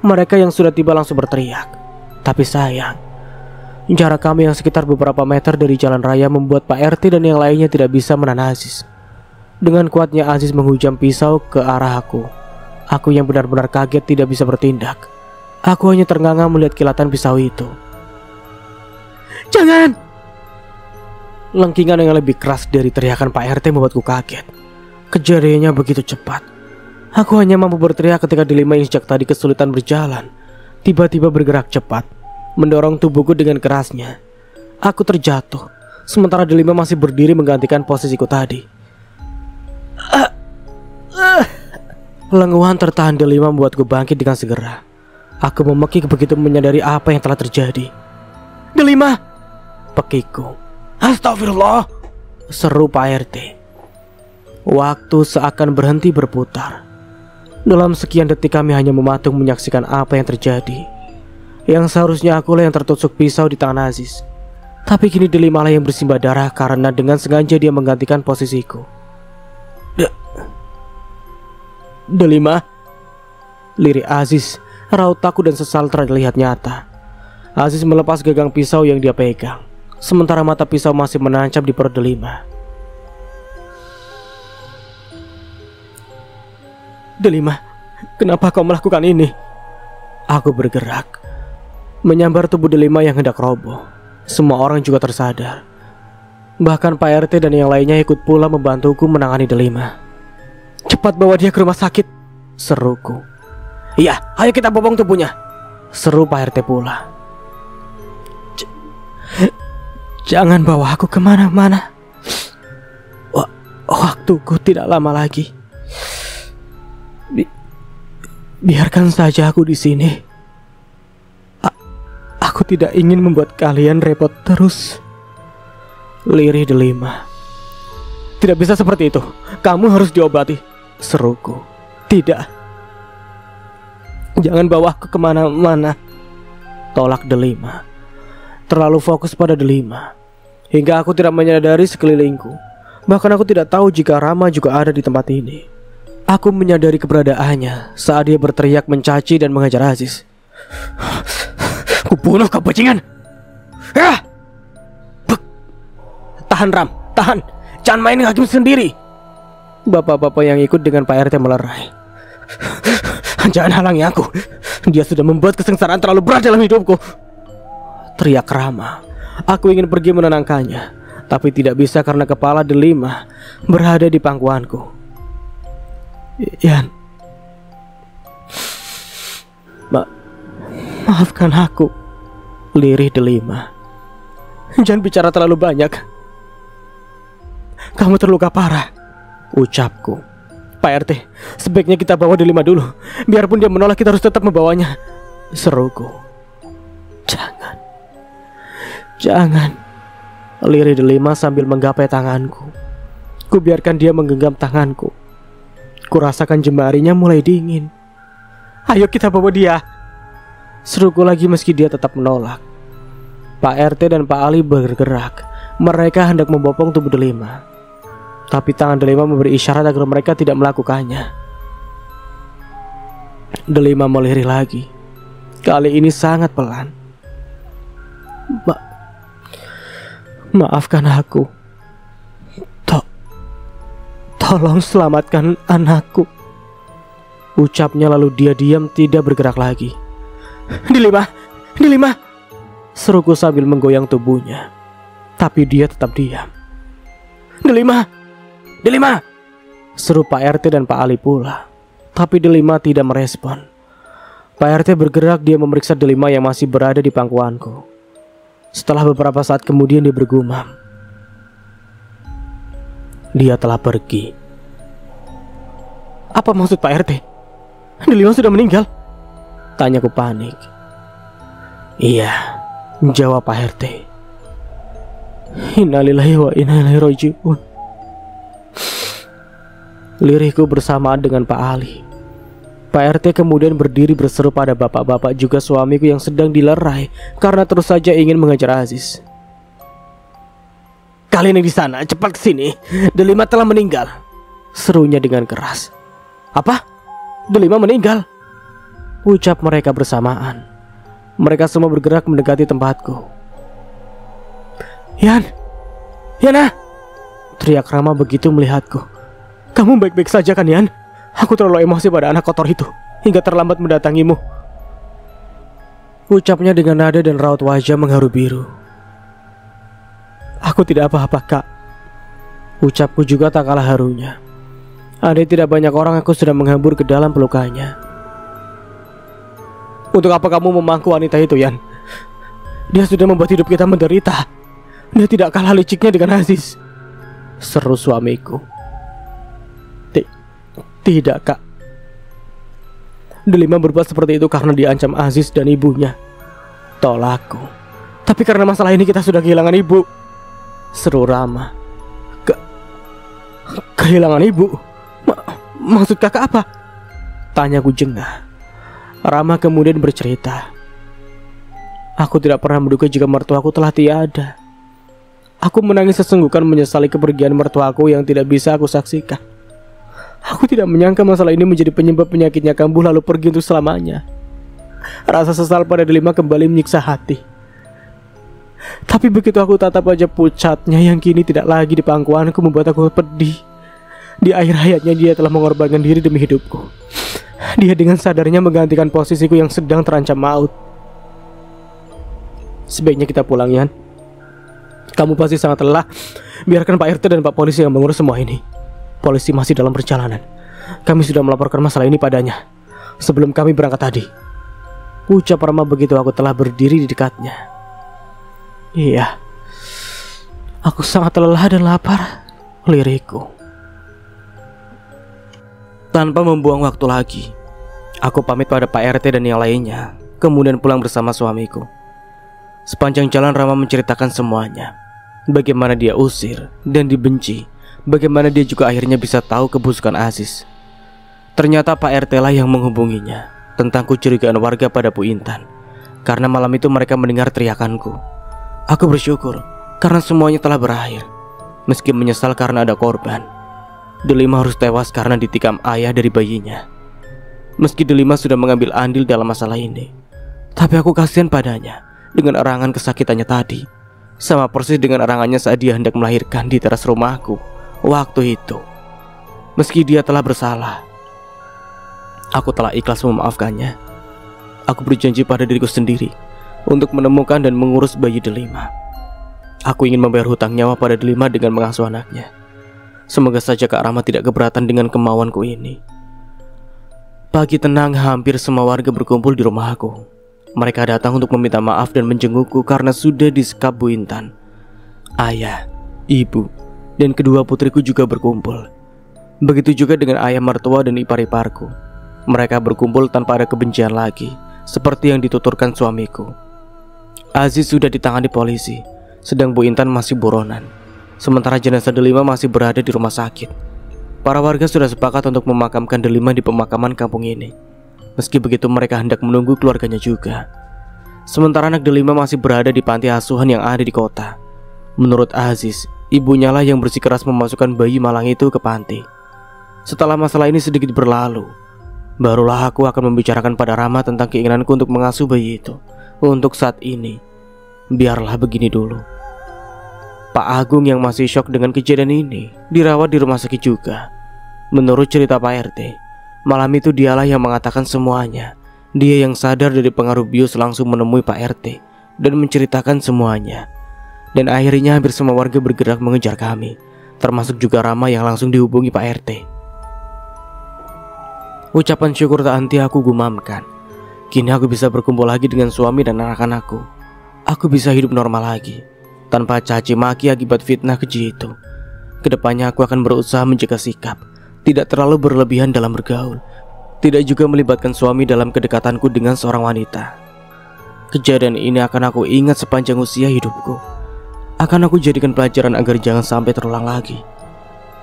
Mereka yang sudah tiba langsung berteriak. Tapi sayang, jarak kami yang sekitar beberapa meter dari jalan raya membuat Pak RT dan yang lainnya tidak bisa menahan Aziz. Dengan kuatnya Aziz menghujam pisau ke arah aku. Aku yang benar-benar kaget tidak bisa bertindak. Aku hanya ternganga melihat kilatan pisau itu. Jangan! Lengkingan yang lebih keras dari teriakan Pak RT membuatku kaget. Kejadiannya begitu cepat. Aku hanya mampu berteriak ketika Delima yang sejak tadi kesulitan berjalan tiba-tiba bergerak cepat, mendorong tubuhku dengan kerasnya. Aku terjatuh, sementara Delima masih berdiri menggantikan posisiku tadi. Lenguhan tertahan Delima membuatku bangkit dengan segera. Aku memekik begitu menyadari apa yang telah terjadi. Delima! Pekikku. Astagfirullah! Seru Pak RT. Waktu seakan berhenti berputar. Dalam sekian detik kami hanya mematung menyaksikan apa yang terjadi. Yang seharusnya akulah yang tertusuk pisau di tangan Aziz. Tapi kini Delima lah yang bersimbah darah karena dengan sengaja dia menggantikan posisiku. Delima, lirik Aziz. Raut takut dan sesal terlihat nyata. Aziz melepas gagang pisau yang dia pegang, sementara mata pisau masih menancap di perut Delima. Delima, kenapa kau melakukan ini? Aku bergerak, menyambar tubuh Delima yang hendak roboh. Semua orang juga tersadar. Bahkan Pak RT dan yang lainnya ikut pula membantuku menangani Delima. Cepat bawa dia ke rumah sakit, seruku. Iya, ayo kita bopong tubuhnya, seru Pak RT pula. Jangan bawa aku kemana-mana. Waktuku tidak lama lagi. Biarkan saja aku di sini. Aku tidak ingin membuat kalian repot terus. Lirih Delima. Tidak bisa seperti itu. Kamu harus diobati, seruku. Tidak. Jangan bawa aku kemana-mana, tolak Delima. Terlalu fokus pada Delima hingga aku tidak menyadari sekelilingku. Bahkan aku tidak tahu jika Rama juga ada di tempat ini. Aku menyadari keberadaannya saat dia berteriak mencaci dan mengajar Aziz. Kubunuh kau bajingan! Tahan Ram, tahan! Jangan main hakim sendiri! Bapak-bapak yang ikut dengan Pak RT melerai. Jangan halangi aku. Dia sudah membuat kesengsaraan terlalu berat dalam hidupku, teriak Rama. Aku ingin pergi menenangkannya, tapi tidak bisa karena kepala Delima berada di pangkuanku. Yan, maafkan aku, lirih Delima. Jangan bicara terlalu banyak. Kamu terluka parah, ucapku. Pak RT, sebaiknya kita bawa Delima dulu. Biarpun dia menolak, kita harus tetap membawanya, seruku. Jangan, lirih Delima sambil menggapai tanganku. Ku biarkan dia menggenggam tanganku. Ku rasakan jemarinya mulai dingin. Ayo kita bawa dia, seruku lagi meski dia tetap menolak. Pak RT dan Pak Ali bergerak. Mereka hendak membopong tubuh Delima, tapi tangan Delima memberi isyarat agar mereka tidak melakukannya. Delima melirih lagi. Kali ini sangat pelan. Maafkan aku. Tolong selamatkan anakku, ucapnya lalu dia diam tidak bergerak lagi. Delima, seruku sambil menggoyang tubuhnya. Tapi dia tetap diam. Delima, seru Pak RT dan Pak Ali pula. Tapi Delima tidak merespon. Pak RT bergerak, dia memeriksa Delima yang masih berada di pangkuanku. Setelah beberapa saat kemudian dia bergumam. Dia telah pergi. Apa maksud Pak RT? Delima sudah meninggal? Tanyaku panik. Iya, jawab Pak RT. Innalillahi wa inna ilaihi raji'un. Lirihku bersamaan dengan Pak Ali. Pak RT kemudian berdiri berseru pada bapak-bapak juga suamiku yang sedang dilerai karena terus saja ingin mengejar Aziz. Kalian yang di sana, cepat kesini. Delima telah meninggal, serunya dengan keras. Apa? Delima meninggal? Ucap mereka bersamaan. Mereka semua bergerak mendekati tempatku. Yana, teriak Rama begitu melihatku. Kamu baik-baik saja kan, Yan? Aku terlalu emosi pada anak kotor itu hingga terlambat mendatangimu. Ucapnya dengan nada dan raut wajah mengharu biru. Aku tidak apa-apa, Kak. Ucapku juga tak kalah harunya. Andai tidak banyak orang, aku sudah menghambur ke dalam pelukannya. Untuk apa kamu memangku wanita itu, Yan? Dia sudah membuat hidup kita menderita. Dia tidak kalah liciknya dengan Aziz, seru suamiku. Tidak, Kak. Delima berbuat seperti itu karena diancam Aziz dan ibunya. Tolakku. Tapi karena masalah ini kita sudah kehilangan ibu, seru Rama. Kehilangan ibu? Maksud kakak apa? Tanyaku jengah. Rama kemudian bercerita. Aku tidak pernah menduga jika mertuaku telah tiada. Aku menangis sesenggukan menyesali kepergian mertuaku yang tidak bisa aku saksikan. Aku tidak menyangka masalah ini menjadi penyebab penyakitnya kambuh lalu pergi untuk selamanya. Rasa sesal pada Delima kembali menyiksa hati. Tapi begitu aku tatap wajah pucatnya yang kini tidak lagi di pangkuanku membuat aku pedih. Di akhir hayatnya dia telah mengorbankan diri demi hidupku. Dia dengan sadarnya menggantikan posisiku yang sedang terancam maut. Sebaiknya kita pulang, Yan. Kamu pasti sangat lelah. Biarkan Pak RT dan Pak Polisi yang mengurus semua ini. Polisi masih dalam perjalanan. Kami sudah melaporkan masalah ini padanya sebelum kami berangkat tadi. Ucap Rama begitu aku telah berdiri di dekatnya. Iya, aku sangat lelah dan lapar, lirikku. Tanpa membuang waktu lagi, aku pamit pada Pak RT dan yang lainnya, kemudian pulang bersama suamiku. Sepanjang jalan Rama menceritakan semuanya. Bagaimana dia usir dan dibenci. Bagaimana dia juga akhirnya bisa tahu kebusukan Aziz. Ternyata Pak RT lah yang menghubunginya tentang kecurigaan warga pada Bu Intan. Karena malam itu mereka mendengar teriakanku. Aku bersyukur karena semuanya telah berakhir. Meski menyesal karena ada korban. Delima harus tewas karena ditikam ayah dari bayinya. Meski Delima sudah mengambil andil dalam masalah ini, tapi aku kasihan padanya dengan erangan kesakitannya tadi. Sama persis dengan erangannya saat dia hendak melahirkan di teras rumahku waktu itu. Meski dia telah bersalah, aku telah ikhlas memaafkannya. Aku berjanji pada diriku sendiri untuk menemukan dan mengurus bayi Delima. Aku ingin membayar hutang nyawa pada Delima dengan mengasuh anaknya. Semoga saja Kak Rama tidak keberatan dengan kemauanku ini. Pagi tenang, hampir semua warga berkumpul di rumahku. Mereka datang untuk meminta maaf dan menjengukku karena sudah disekap Bu Intan. Ayah, ibu, dan kedua putriku juga berkumpul. Begitu juga dengan ayah mertua dan ipar-iparku. Mereka berkumpul tanpa ada kebencian lagi, seperti yang dituturkan suamiku. Aziz sudah ditangani polisi, sedang Bu Intan masih buronan. Sementara jenazah Delima masih berada di rumah sakit. Para warga sudah sepakat untuk memakamkan Delima di pemakaman kampung ini. Meski begitu mereka hendak menunggu keluarganya juga. Sementara anak Delima masih berada di panti asuhan yang ada di kota. Menurut Aziz, ibunya lah yang bersikeras memasukkan bayi malang itu ke panti. Setelah masalah ini sedikit berlalu, barulah aku akan membicarakan pada Rama tentang keinginanku untuk mengasuh bayi itu. Untuk saat ini, biarlah begini dulu. Pak Agung yang masih syok dengan kejadian ini dirawat di rumah sakit juga. Menurut cerita Pak RT, malam itu dialah yang mengatakan semuanya. Dia yang sadar dari pengaruh bius langsung menemui Pak RT dan menceritakan semuanya. Dan akhirnya hampir semua warga bergerak mengejar kami, termasuk juga Rama yang langsung dihubungi Pak RT. Ucapan syukur tak henti aku gumamkan. Kini aku bisa berkumpul lagi dengan suami dan anak-anakku. Aku bisa hidup normal lagi, tanpa caci maki akibat fitnah keji itu. Kedepannya aku akan berusaha menjaga sikap, tidak terlalu berlebihan dalam bergaul, tidak juga melibatkan suami dalam kedekatanku dengan seorang wanita. Kejadian ini akan aku ingat sepanjang usia hidupku. Akan aku jadikan pelajaran agar jangan sampai terulang lagi.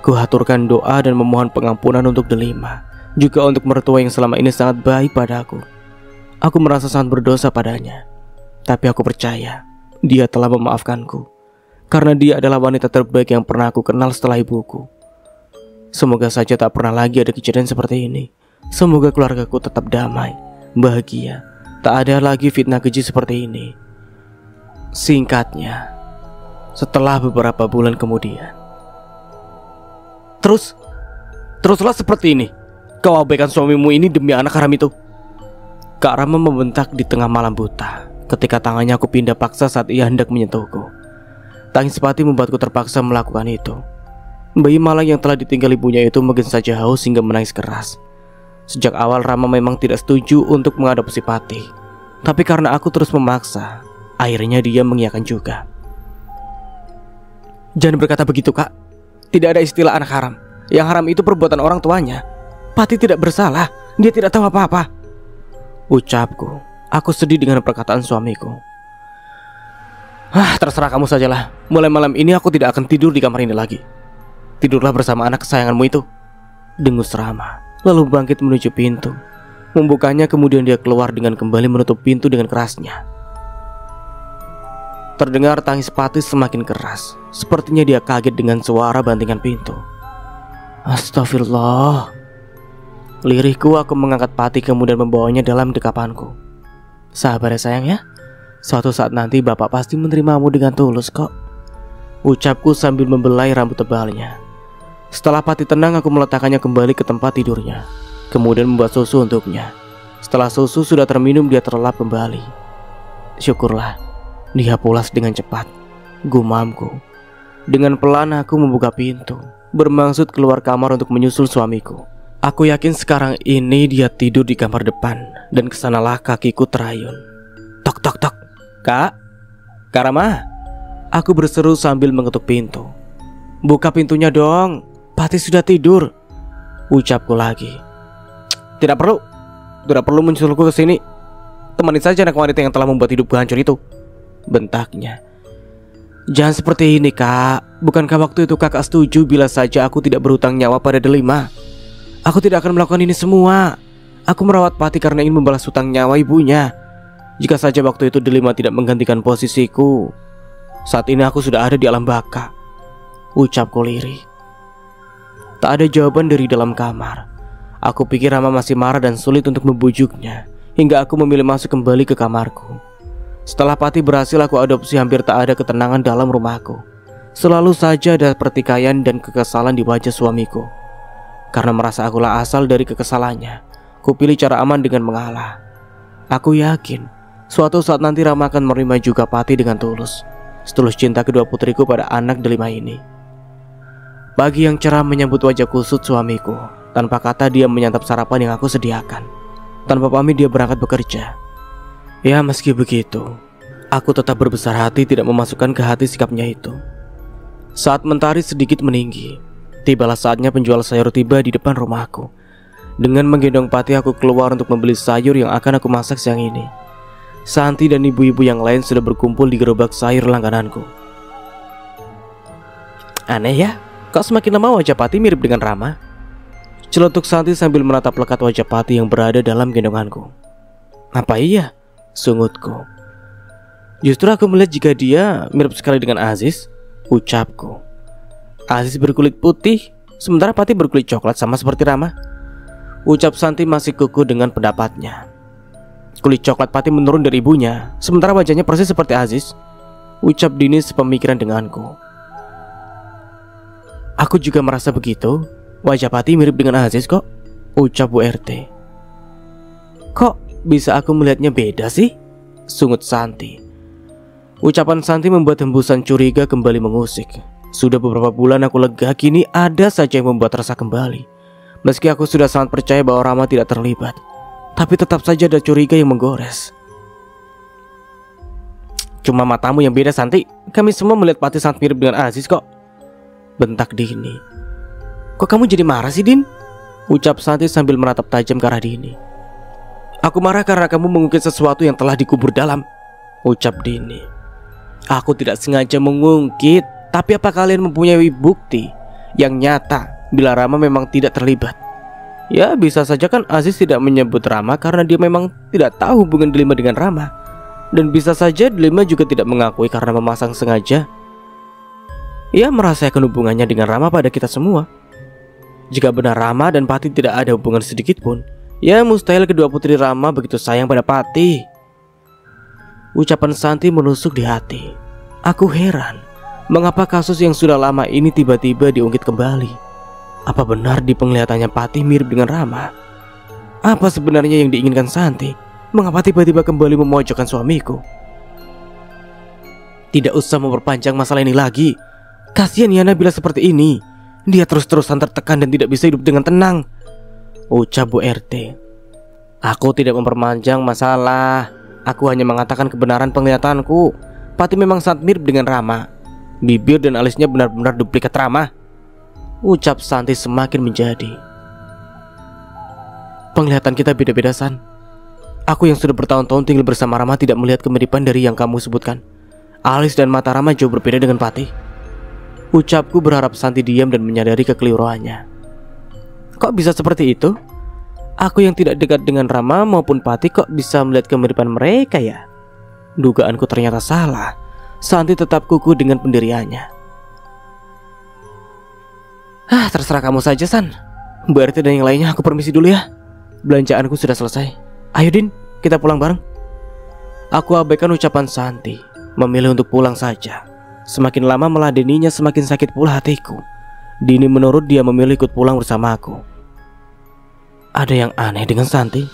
Kuhaturkan doa dan memohon pengampunan untuk Delima, juga untuk mertua yang selama ini sangat baik padaku. Aku merasa sangat berdosa padanya, tapi aku percaya dia telah memaafkanku, karena dia adalah wanita terbaik yang pernah aku kenal setelah ibuku. Semoga saja tak pernah lagi ada kejadian seperti ini. Semoga keluargaku tetap damai, bahagia, tak ada lagi fitnah keji seperti ini. Singkatnya, setelah beberapa bulan kemudian. Terus, Teruslah seperti ini. Kau abaikan suamimu ini demi anak haram itu. Kak Rama membentak di tengah malam buta ketika tangannya aku pindah paksa saat ia hendak menyentuhku. Tangis Pati membuatku terpaksa melakukan itu. Bayi malang yang telah ditinggal ibunya itu mungkin saja haus hingga menangis keras. Sejak awal Rama memang tidak setuju untuk mengadopsi Pati, tapi karena aku terus memaksa, akhirnya dia mengiyakan juga. Jangan berkata begitu, Kak. Tidak ada istilah anak haram. Yang haram itu perbuatan orang tuanya. Pati tidak bersalah. Dia tidak tahu apa-apa, ucapku. Aku sedih dengan perkataan suamiku. Terserah kamu sajalah. Mulai malam ini aku tidak akan tidur di kamar ini lagi. Tidurlah bersama anak kesayanganmu itu, dengus Rama, lalu bangkit menuju pintu. Membukanya, kemudian dia keluar dengan kembali menutup pintu dengan kerasnya. Terdengar tangis Pati semakin keras. Sepertinya dia kaget dengan suara bantingan pintu. Astagfirullah. Lirihku, aku mengangkat Pati kemudian membawanya dalam dekapanku. Sabar ya sayang ya. Suatu saat nanti bapak pasti menerimamu dengan tulus kok, ucapku sambil membelai rambut tebalnya. Setelah Pati tenang, aku meletakkannya kembali ke tempat tidurnya, kemudian membuat susu untuknya. Setelah susu sudah terminum, dia terlelap kembali. Syukurlah, dia pulas dengan cepat, gumamku. Dengan pelan aku membuka pintu, bermaksud keluar kamar untuk menyusul suamiku. Aku yakin sekarang ini dia tidur di kamar depan, dan kesanalah kakiku terayun. Tok tok tok. Kak Rama, aku berseru sambil mengetuk pintu. Buka pintunya dong, Pati sudah tidur, ucapku lagi. Tidak perlu menyusulku ke sini. Temani saja anak wanita yang telah membuat hidupku hancur itu, bentaknya. Jangan seperti ini, Kak. Bukankah waktu itu kakak setuju bila saja aku tidak berhutang nyawa pada Delima? Aku tidak akan melakukan ini semua. Aku merawat Pati karena ingin membalas hutang nyawa ibunya. Jika saja waktu itu Delima tidak menggantikan posisiku, saat ini aku sudah ada di alam baka, ucapku lirih. Tak ada jawaban dari dalam kamar. Aku pikir Rama masih marah dan sulit untuk membujuknya, hingga aku memilih masuk kembali ke kamarku. Setelah Pati berhasil aku adopsi, hampir tak ada ketenangan dalam rumahku. Selalu saja ada pertikaian dan kekesalan di wajah suamiku. Karena merasa akulah asal dari kekesalannya, kupilih cara aman dengan mengalah. Aku yakin suatu saat nanti Rama akan menerima juga Pati dengan tulus, setulus cinta kedua putriku pada anak Delima ini. Pagi yang cerah menyambut wajah kusut suamiku. Tanpa kata dia menyantap sarapan yang aku sediakan. Tanpa pamit dia berangkat bekerja. Ya meski begitu, aku tetap berbesar hati tidak memasukkan ke hati sikapnya itu. Saat mentari sedikit meninggi, tibalah saatnya penjual sayur tiba di depan rumahku. Dengan menggendong Pati aku keluar untuk membeli sayur yang akan aku masak siang ini. Santi dan ibu-ibu yang lain sudah berkumpul di gerobak sayur langgananku. Aneh ya, kok semakin lama wajah Pati mirip dengan Rama? Celetuk Santi sambil menatap lekat wajah Pati yang berada dalam gendonganku. Apa iya? Sungutku. Justru aku melihat jika dia mirip sekali dengan Aziz, ucapku. Aziz berkulit putih, sementara Pati berkulit coklat sama seperti Rama, ucap Santi masih kukuh dengan pendapatnya. Kulit coklat Pati menurun dari ibunya, sementara wajahnya persis seperti Aziz, ucap Dini sepemikiran denganku. Aku juga merasa begitu. Wajah Pati mirip dengan Aziz kok, ucap Bu RT. Kok bisa aku melihatnya beda sih? Sungut Santi. Ucapan Santi membuat hembusan curiga kembali mengusik. Sudah beberapa bulan aku lega, kini ada saja yang membuat rasa kembali. Meski aku sudah sangat percaya bahwa Rama tidak terlibat, tapi tetap saja ada curiga yang menggores. Cuma matamu yang beda, Santi. Kami semua melihat Pati sangat mirip dengan Aziz kok, bentak Dini. Kok kamu jadi marah sih, Din? Ucap Santi sambil menatap tajam ke arah Dini. Aku marah karena kamu mengungkit sesuatu yang telah dikubur dalam, ucap Dini. Aku tidak sengaja mengungkit, tapi apa kalian mempunyai bukti yang nyata bila Rama memang tidak terlibat? Ya bisa saja kan Aziz tidak menyebut Rama karena dia memang tidak tahu hubungan Delima dengan Rama. Dan bisa saja Delima juga tidak mengakui karena memasang sengaja. Ia merahasiakan hubungannya dengan Rama pada kita semua. Jika benar Rama dan Pati tidak ada hubungan sedikit pun, ya mustahil kedua putri Rama begitu sayang pada Pati. Ucapan Santi menusuk di hati. Aku heran, mengapa kasus yang sudah lama ini tiba-tiba diungkit kembali. Apa benar di penglihatannya Patih mirip dengan Rama? Apa sebenarnya yang diinginkan Santi? Mengapa tiba-tiba kembali memojokkan suamiku? Tidak usah memperpanjang masalah ini lagi. Kasihan Yana bila seperti ini. Dia terus-terusan tertekan dan tidak bisa hidup dengan tenang, ucap Bu RT. Aku tidak memperpanjang masalah. Aku hanya mengatakan kebenaran penglihatanku. Patih memang sangat mirip dengan Rama. Bibir dan alisnya benar-benar duplikat Rama, ucap Santi semakin menjadi. Penglihatan kita beda-beda, San. Aku yang sudah bertahun-tahun tinggal bersama Rama tidak melihat kemiripan dari yang kamu sebutkan. Alis dan mata Rama jauh berbeda dengan Patih, ucapku berharap Santi diam dan menyadari kekeliruannya. Kok bisa seperti itu? Aku yang tidak dekat dengan Rama maupun Patih kok bisa melihat kemiripan mereka ya? Dugaanku ternyata salah. Santi tetap kukuh dengan pendiriannya. Terserah kamu saja, San. Bu RT dan yang lainnya aku permisi dulu ya. Belanjaanku sudah selesai. Ayo Din, kita pulang bareng. Aku abaikan ucapan Santi, memilih untuk pulang saja. Semakin lama meladeninya semakin sakit pula hatiku. Dini menurut dia memilih ikut pulang bersamaku. Ada yang aneh dengan Santi,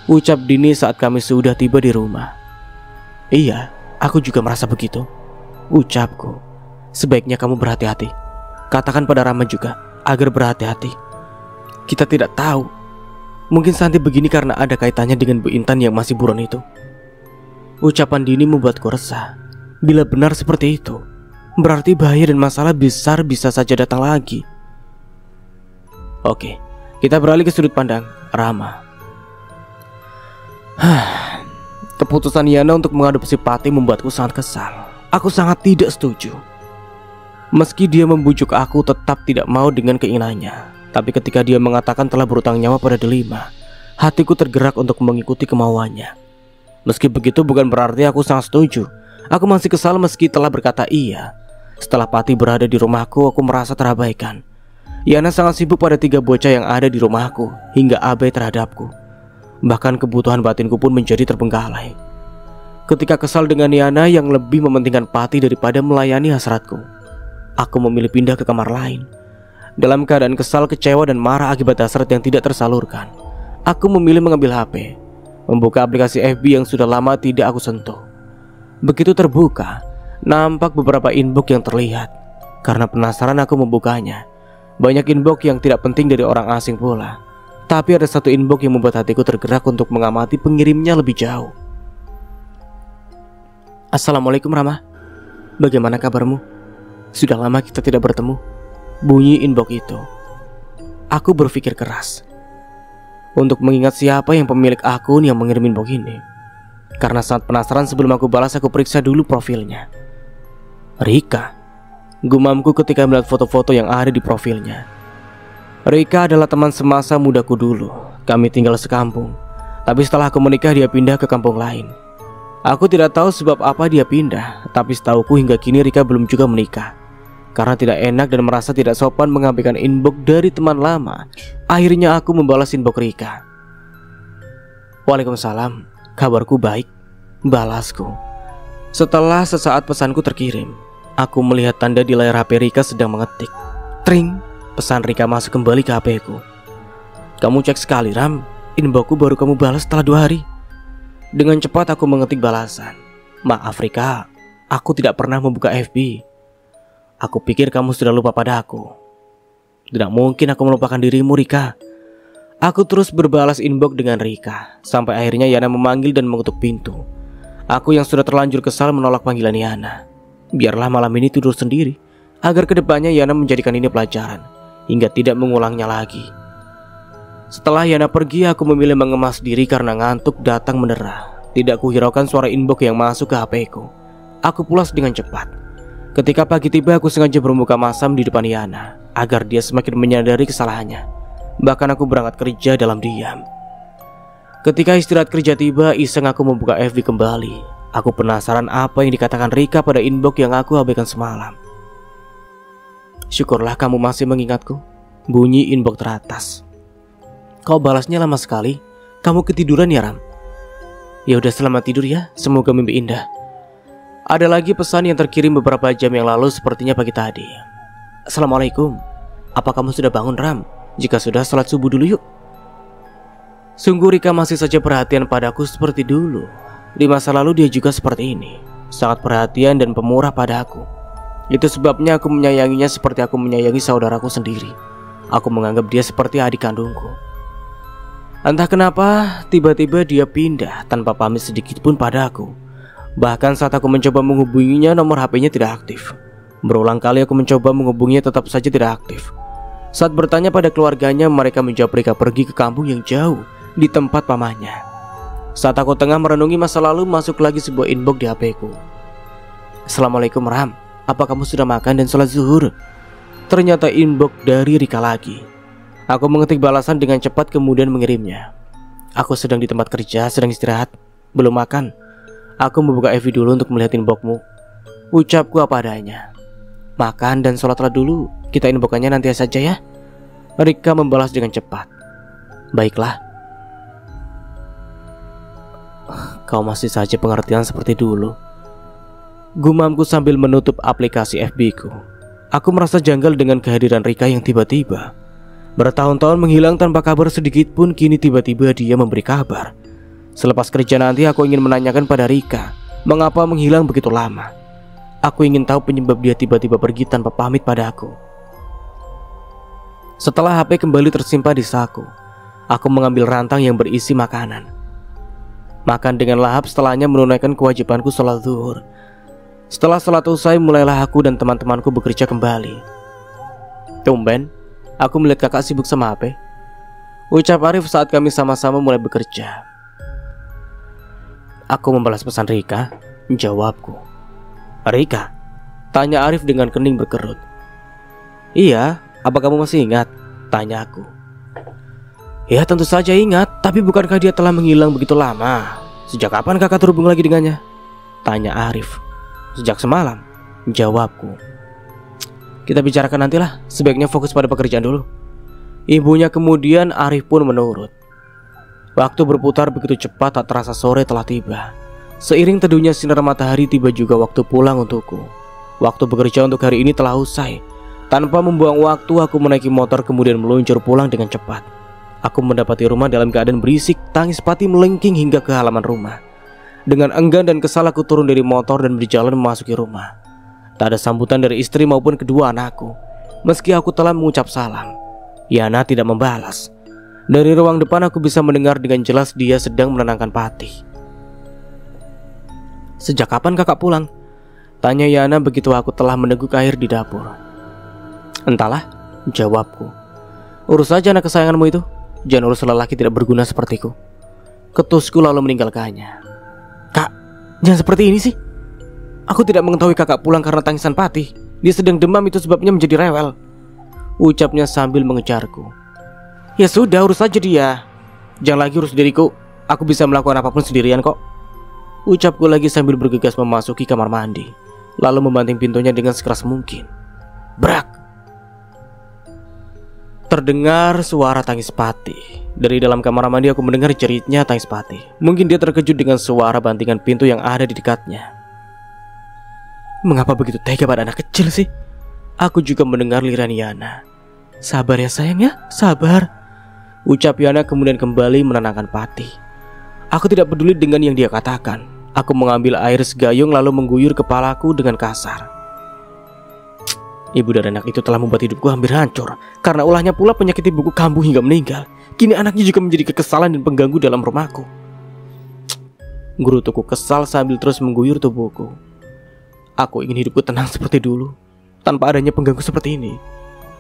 ucap Dini saat kami sudah tiba di rumah. Iya, aku juga merasa begitu, ucapku. Sebaiknya kamu berhati-hati. Katakan pada Rama juga agar berhati-hati. Kita tidak tahu. Mungkin Santi begini karena ada kaitannya dengan Bu Intan yang masih buron itu. Ucapan Dini membuatku resah. Bila benar seperti itu, berarti bahaya dan masalah besar bisa saja datang lagi. Oke, kita beralih ke sudut pandang Rama. Keputusan Yana untuk mengadopsi Patih membuatku sangat kesal. Aku sangat tidak setuju. Meski dia membujuk aku tetap tidak mau dengan keinginannya. Tapi ketika dia mengatakan telah berutang nyawa pada Delima, hatiku tergerak untuk mengikuti kemauannya. Meski begitu bukan berarti aku sangat setuju. Aku masih kesal meski telah berkata iya. Setelah Patih berada di rumahku, aku merasa terabaikan. Yana sangat sibuk pada 3 bocah yang ada di rumahku, hingga abai terhadapku. Bahkan kebutuhan batinku pun menjadi terbengkalai. Ketika kesal dengan Yana yang lebih mementingkan Patih daripada melayani hasratku, aku memilih pindah ke kamar lain. Dalam keadaan kesal, kecewa dan marah akibat hasrat yang tidak tersalurkan, aku memilih mengambil HP, membuka aplikasi FB yang sudah lama tidak aku sentuh. Begitu terbuka, nampak beberapa inbox yang terlihat. Karena penasaran aku membukanya. Banyak inbox yang tidak penting dari orang asing pula. Tapi ada satu inbox yang membuat hatiku tergerak untuk mengamati pengirimnya lebih jauh. Assalamualaikum Rama, bagaimana kabarmu? Sudah lama kita tidak bertemu, bunyi inbox itu. Aku berpikir keras untuk mengingat siapa yang pemilik akun yang mengirim inbox ini. Karena sangat penasaran, sebelum aku balas aku periksa dulu profilnya. Rika, gumamku ketika melihat foto-foto yang ada di profilnya. Rika adalah teman semasa mudaku dulu. Kami tinggal sekampung. Tapi setelah aku menikah dia pindah ke kampung lain. Aku tidak tahu sebab apa dia pindah, tapi setauku hingga kini Rika belum juga menikah. Karena tidak enak dan merasa tidak sopan mengabaikan inbox dari teman lama, akhirnya aku membalas inbox Rika. Waalaikumsalam, kabarku baik, balasku. Setelah sesaat pesanku terkirim, aku melihat tanda di layar HP Rika sedang mengetik. Tring, pesan Rika masuk kembali ke HP-ku. Kamu cek sekali Ram, inboxku baru kamu balas setelah 2 hari. Dengan cepat aku mengetik balasan. Maaf Rika, aku tidak pernah membuka FB. Aku pikir kamu sudah lupa pada aku. Tidak mungkin aku melupakan dirimu Rika. Aku terus berbalas inbox dengan Rika, sampai akhirnya Yana memanggil dan mengetuk pintu. Aku yang sudah terlanjur kesal menolak panggilan Yana. Biarlah malam ini tidur sendiri, agar kedepannya Yana menjadikan ini pelajaran, hingga tidak mengulangnya lagi. Setelah Yana pergi, aku memilih mengemas diri karena ngantuk datang menderah. Tidak kuhiraukan suara inbox yang masuk ke HP-ku. Aku pulas dengan cepat. Ketika pagi tiba, aku sengaja bermuka masam di depan Yana, agar dia semakin menyadari kesalahannya. Bahkan aku berangkat kerja dalam diam. Ketika istirahat kerja tiba, iseng aku membuka FB kembali. Aku penasaran apa yang dikatakan Rika pada inbox yang aku abaikan semalam. Syukurlah kamu masih mengingatku, bunyi inbox teratas. Kau balasnya lama sekali. Kamu ketiduran ya Ram? Ya udah, selamat tidur ya, semoga mimpi indah. Ada lagi pesan yang terkirim beberapa jam yang lalu, sepertinya pagi tadi. Assalamualaikum, Apa kamu sudah bangun, Ram? Jika sudah, sholat subuh dulu yuk. Sungguh Rika masih saja perhatian padaku seperti dulu. Di masa lalu dia juga seperti ini, sangat perhatian dan pemurah pada aku. Itu sebabnya aku menyayanginya seperti aku menyayangi saudaraku sendiri. Aku menganggap dia seperti adik kandungku. Entah kenapa, tiba-tiba dia pindah tanpa pamit sedikit pun padaku. Bahkan saat aku mencoba menghubunginya, nomor HP-nya tidak aktif. Berulang kali aku mencoba menghubunginya, tetap saja tidak aktif. Saat bertanya pada keluarganya, mereka menjawab Rika pergi ke kampung yang jauh di tempat pamannya. Saat aku tengah merenungi masa lalu, masuk lagi sebuah inbox di HP-ku. Assalamualaikum Ram, apa kamu sudah makan dan sholat zuhur? Ternyata inbox dari Rika lagi. Aku mengetik balasan dengan cepat kemudian mengirimnya. Aku sedang di tempat kerja, sedang istirahat, belum makan. Aku membuka FB dulu untuk melihat inboxmu. Ucapku apa adanya. Makan dan sholatlah dulu, kita inboxannya nanti saja ya. Rika membalas dengan cepat. Baiklah. Kau masih saja pengertian seperti dulu, gumamku sambil menutup aplikasi FB-ku. Aku merasa janggal dengan kehadiran Rika yang tiba-tiba. Bertahun-tahun menghilang tanpa kabar sedikit pun, kini tiba-tiba dia memberi kabar. Selepas kerja nanti aku ingin menanyakan pada Rika, mengapa menghilang begitu lama. Aku ingin tahu penyebab dia tiba-tiba pergi tanpa pamit pada aku. Setelah HP kembali tersimpan di saku, aku mengambil rantang yang berisi makanan. Makan dengan lahap, setelahnya menunaikan kewajibanku sholat zuhur. Setelah sholat usai, mulailah aku dan teman-temanku bekerja kembali. Tumben, aku melihat kakak sibuk sama HP, ucap Arif saat kami sama-sama mulai bekerja. Aku membalas pesan Rika, jawabku. Rika? Tanya Arif dengan kening berkerut. Iya, apa kamu masih ingat? Tanya aku. Ya tentu saja ingat, tapi bukankah dia telah menghilang begitu lama? Sejak kapan kakak terhubung lagi dengannya? Tanya Arif. Sejak semalam, jawabku. Kita bicarakan nantilah, sebaiknya fokus pada pekerjaan dulu. Ibunya kemudian Arif pun menurut. Waktu berputar begitu cepat, tak terasa sore telah tiba. Seiring teduhnya sinar matahari, tiba juga waktu pulang untukku. Waktu bekerja untuk hari ini telah usai. Tanpa membuang waktu, aku menaiki motor kemudian meluncur pulang dengan cepat. Aku mendapati rumah dalam keadaan berisik, tangis Pati melengking hingga ke halaman rumah. Dengan enggan dan kesal aku turun dari motor dan berjalan memasuki rumah. Tak ada sambutan dari istri maupun kedua anakku. Meski aku telah mengucap salam, Yana tidak membalas. Dari ruang depan aku bisa mendengar dengan jelas dia sedang menenangkan Pati. Sejak kapan kakak pulang? Tanya Yana begitu aku telah meneguk air di dapur. Entahlah, jawabku. Urus saja anak kesayanganmu itu. Jangan urus lelaki tidak berguna sepertiku. Ketusku lalu meninggalkannya. Kak, jangan seperti ini sih. Aku tidak mengetahui kakak pulang karena tangisan Pati. Dia sedang demam, itu sebabnya menjadi rewel, ucapnya sambil mengejarku. Ya sudah, urus saja dia. Jangan lagi urus diriku. Aku bisa melakukan apapun sendirian kok, ucapku lagi sambil bergegas memasuki kamar mandi, lalu membanting pintunya dengan sekeras mungkin. Brak! Terdengar suara tangis Pati. Dari dalam kamar mandi aku mendengar jeritnya tangis Pati. Mungkin dia terkejut dengan suara bantingan pintu yang ada di dekatnya. Mengapa begitu tega pada anak kecil sih? Aku juga mendengar liran Yana. Sabar ya sayang ya, sabar, ucap Yana kemudian kembali menenangkan Pati. Aku tidak peduli dengan yang dia katakan. Aku mengambil air segayung lalu mengguyur kepalaku dengan kasar. Ibu dan anak itu telah membuat hidupku hampir hancur. Karena ulahnya pula penyakit ibuku kambuh hingga meninggal. Kini anaknya juga menjadi kekesalan dan pengganggu dalam rumahku. Gerutuku kesal sambil terus mengguyur tubuhku. Aku ingin hidupku tenang seperti dulu, tanpa adanya pengganggu seperti ini.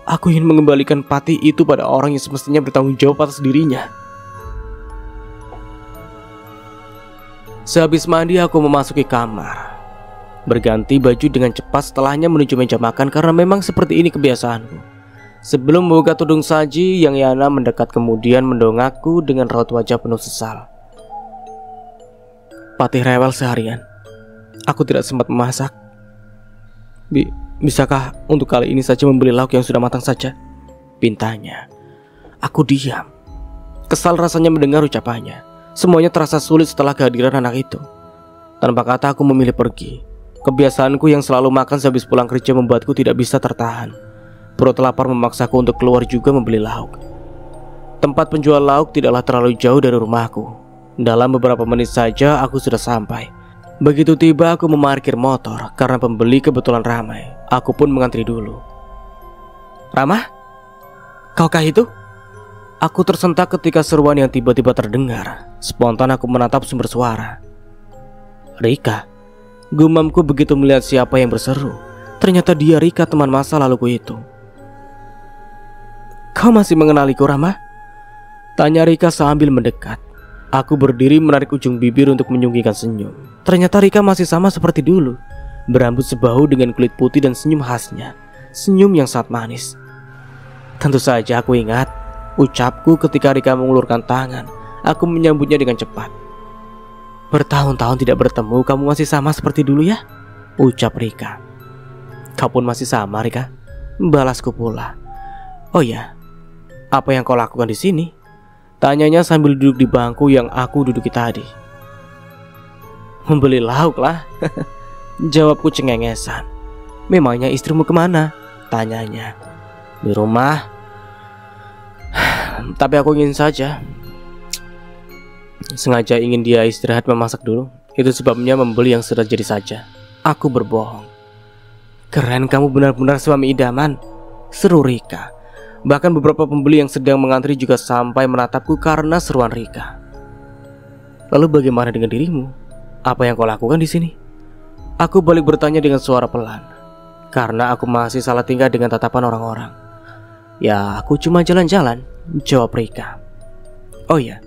Aku ingin mengembalikan Pati itu pada orang yang semestinya bertanggung jawab atas dirinya. Sehabis mandi aku memasuki kamar, berganti baju dengan cepat, setelahnya menuju meja makan karena memang seperti ini kebiasaanku. Sebelum membuka tudung saji, Yang Yana mendekat kemudian mendongakku dengan raut wajah penuh sesal. Pati rewel seharian. Aku tidak sempat memasak. Bisakah untuk kali ini saja membeli lauk yang sudah matang saja? Pintanya. Aku diam. Kesal rasanya mendengar ucapannya. Semuanya terasa sulit setelah kehadiran anak itu. Tanpa kata aku memilih pergi. Kebiasaanku yang selalu makan sehabis pulang kerja membuatku tidak bisa tertahan. Perut lapar memaksaku untuk keluar juga membeli lauk. Tempat penjual lauk tidaklah terlalu jauh dari rumahku. Dalam beberapa menit saja aku sudah sampai. Begitu tiba aku memarkir motor karena pembeli kebetulan ramai. Aku pun mengantri dulu. "Ramah? Kaukah itu?" Aku tersentak ketika seruan yang tiba-tiba terdengar. Spontan aku menatap sumber suara. "Rika," gumamku begitu melihat siapa yang berseru. Ternyata dia Rika, teman masa laluku itu. "Kau masih mengenaliku, Ramah?" tanya Rika sambil mendekat. Aku berdiri menarik ujung bibir untuk menyembunyikan senyum. Ternyata Rika masih sama seperti dulu, berambut sebahu dengan kulit putih dan senyum khasnya. Senyum yang sangat manis. Tentu saja aku ingat ucapku ketika Rika mengulurkan tangan. Aku menyambutnya dengan cepat. "Bertahun-tahun tidak bertemu, kamu masih sama seperti dulu ya?" ucap Rika. "Kau pun masih sama, Rika," balasku pula. "Oh ya, apa yang kau lakukan di sini?" tanyanya sambil duduk di bangku yang aku duduki tadi. "Membeli lauk lah," jawabku cengengesan. "Memangnya istrimu kemana?" tanyanya. "Di rumah. Tapi aku ingin saja. Sengaja ingin dia istirahat memasak dulu. Itu sebabnya membeli yang sudah jadi saja." Aku berbohong. "Keren, kamu benar-benar suami idaman," seru Rika. Bahkan beberapa pembeli yang sedang mengantri juga sampai menatapku karena seruan Rika. "Lalu bagaimana dengan dirimu? Apa yang kau lakukan di sini?" Aku balik bertanya dengan suara pelan, karena aku masih salah tingkah dengan tatapan orang-orang. "Ya, aku cuma jalan-jalan," jawab Rika. "Oh ya,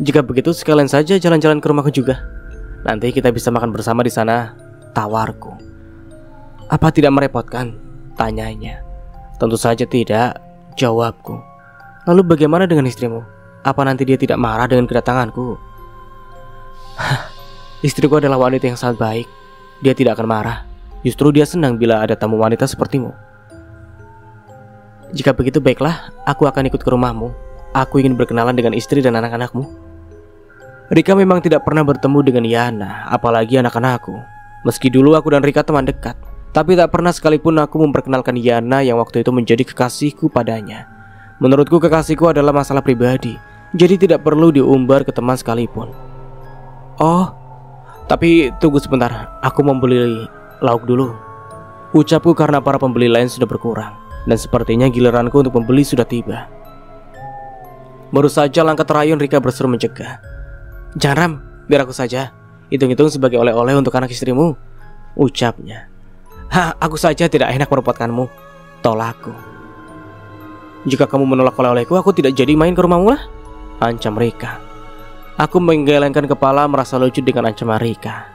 jika begitu sekalian saja jalan-jalan ke rumahku juga. Nanti kita bisa makan bersama di sana," tawarku. "Apa tidak merepotkan?" tanyanya. "Tentu saja tidak," jawabku. "Lalu bagaimana dengan istrimu? Apa nanti dia tidak marah dengan kedatanganku?" "Istriku adalah wanita yang sangat baik. Dia tidak akan marah. Justru dia senang bila ada tamu wanita sepertimu." "Jika begitu baiklah, aku akan ikut ke rumahmu. Aku ingin berkenalan dengan istri dan anak-anakmu." Rika memang tidak pernah bertemu dengan Yana, apalagi anak-anakku. Meski dulu aku dan Rika teman dekat, tapi tak pernah sekalipun aku memperkenalkan Yana yang waktu itu menjadi kekasihku padanya. Menurutku kekasihku adalah masalah pribadi, jadi tidak perlu diumbar ke teman sekalipun. "Oh, tapi tunggu sebentar, aku mau beli lauk dulu," ucapku karena para pembeli lain sudah berkurang, dan sepertinya giliranku untuk membeli sudah tiba. Baru saja langkah terayun Rika berseru mencegah. "Jangan, Ram, biar aku saja. Hitung-hitung sebagai oleh-oleh untuk anak istrimu," ucapnya. Aku saja tidak enak merepotkanmu," tolakku. "Jika kamu menolak oleh-olehku, aku tidak jadi main ke rumahmu lah," ancam Rika. Aku menggelengkan kepala merasa lucu dengan ancaman Rika.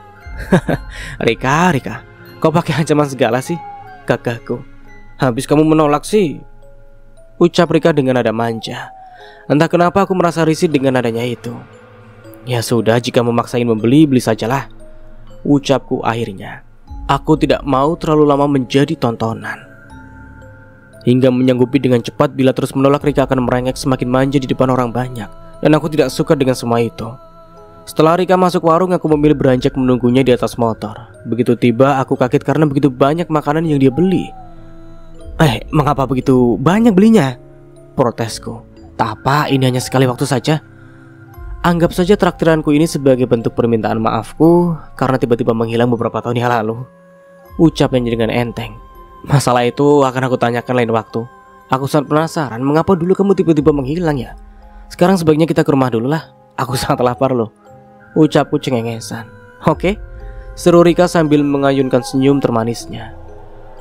Rika, kau pakai ancaman segala sih, kakakku. "Habis kamu menolak sih," ucap Rika dengan nada manja. Entah kenapa aku merasa risih dengan nadanya itu. "Ya sudah, jika memaksain membeli, beli sajalah," ucapku akhirnya. Aku tidak mau terlalu lama menjadi tontonan. Hingga menyanggupi dengan cepat bila terus menolak, Rika akan merengek semakin manja di depan orang banyak. Dan aku tidak suka dengan semua itu. Setelah Rika masuk warung, aku memilih beranjak menunggunya di atas motor. Begitu tiba, aku kaget karena begitu banyak makanan yang dia beli. Mengapa begitu banyak belinya?" protesku. "Tak apa, ini hanya sekali waktu saja. Anggap saja traktiranku ini sebagai bentuk permintaan maafku karena tiba-tiba menghilang beberapa tahun yang lalu," ucapnya dengan enteng. "Masalah itu akan aku tanyakan lain waktu. Aku sangat penasaran mengapa dulu kamu tiba-tiba menghilang ya. Sekarang sebaiknya kita ke rumah dulu lah. Aku sangat lapar loh," ucapku cengengesan. "Oke," seru Rika sambil mengayunkan senyum termanisnya.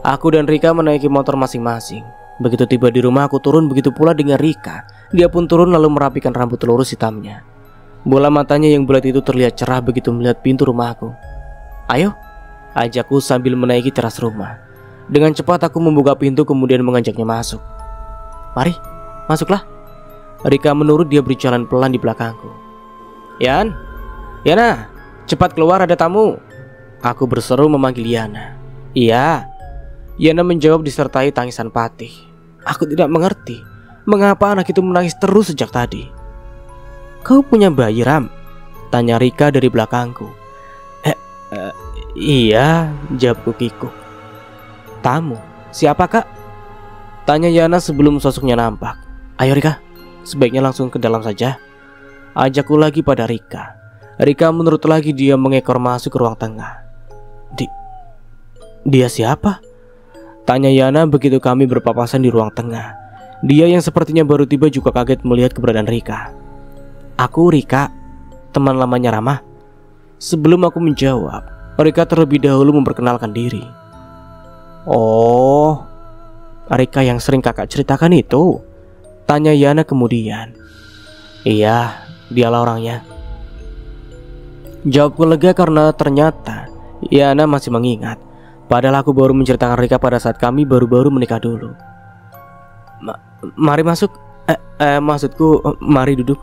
Aku dan Rika menaiki motor masing-masing. Begitu tiba di rumah, aku turun, begitu pula dengan Rika. Dia pun turun lalu merapikan rambut lurus hitamnya. Bola matanya yang bulat itu terlihat cerah begitu melihat pintu rumahku. "Ayo," ajakku sambil menaiki teras rumah. Dengan cepat aku membuka pintu kemudian mengajaknya masuk. "Mari, masuklah." Rika menurut, dia berjalan pelan di belakangku. Yana, cepat keluar, ada tamu," aku berseru memanggil Yana. "Iya," Yana menjawab disertai tangisan patih. Aku tidak mengerti mengapa anak itu menangis terus sejak tadi. "Kau punya bayi, Ram?" tanya Rika dari belakangku. Iya," jawabku kikuk. "Tamu? Siapa, Kak?" Tanya Yana sebelum sosoknya nampak. Ayo Rika, sebaiknya langsung ke dalam saja. Ajakku lagi pada Rika. Rika menurut lagi, dia mengekor masuk ke ruang tengah. Dia siapa? Tanya Yana begitu kami berpapasan di ruang tengah. Dia yang sepertinya baru tiba juga kaget melihat keberadaan Rika. Aku Rika, teman lamanya Rama. Sebelum aku menjawab, Rika terlebih dahulu memperkenalkan diri. Oh, Rika yang sering kakak ceritakan itu? Tanya Yana kemudian. Iya, dialah orangnya. Jawabku lega karena ternyata Yana masih mengingat. Padahal aku baru menceritakan Rika pada saat kami baru-baru menikah dulu. Mari masuk. Maksudku mari duduk.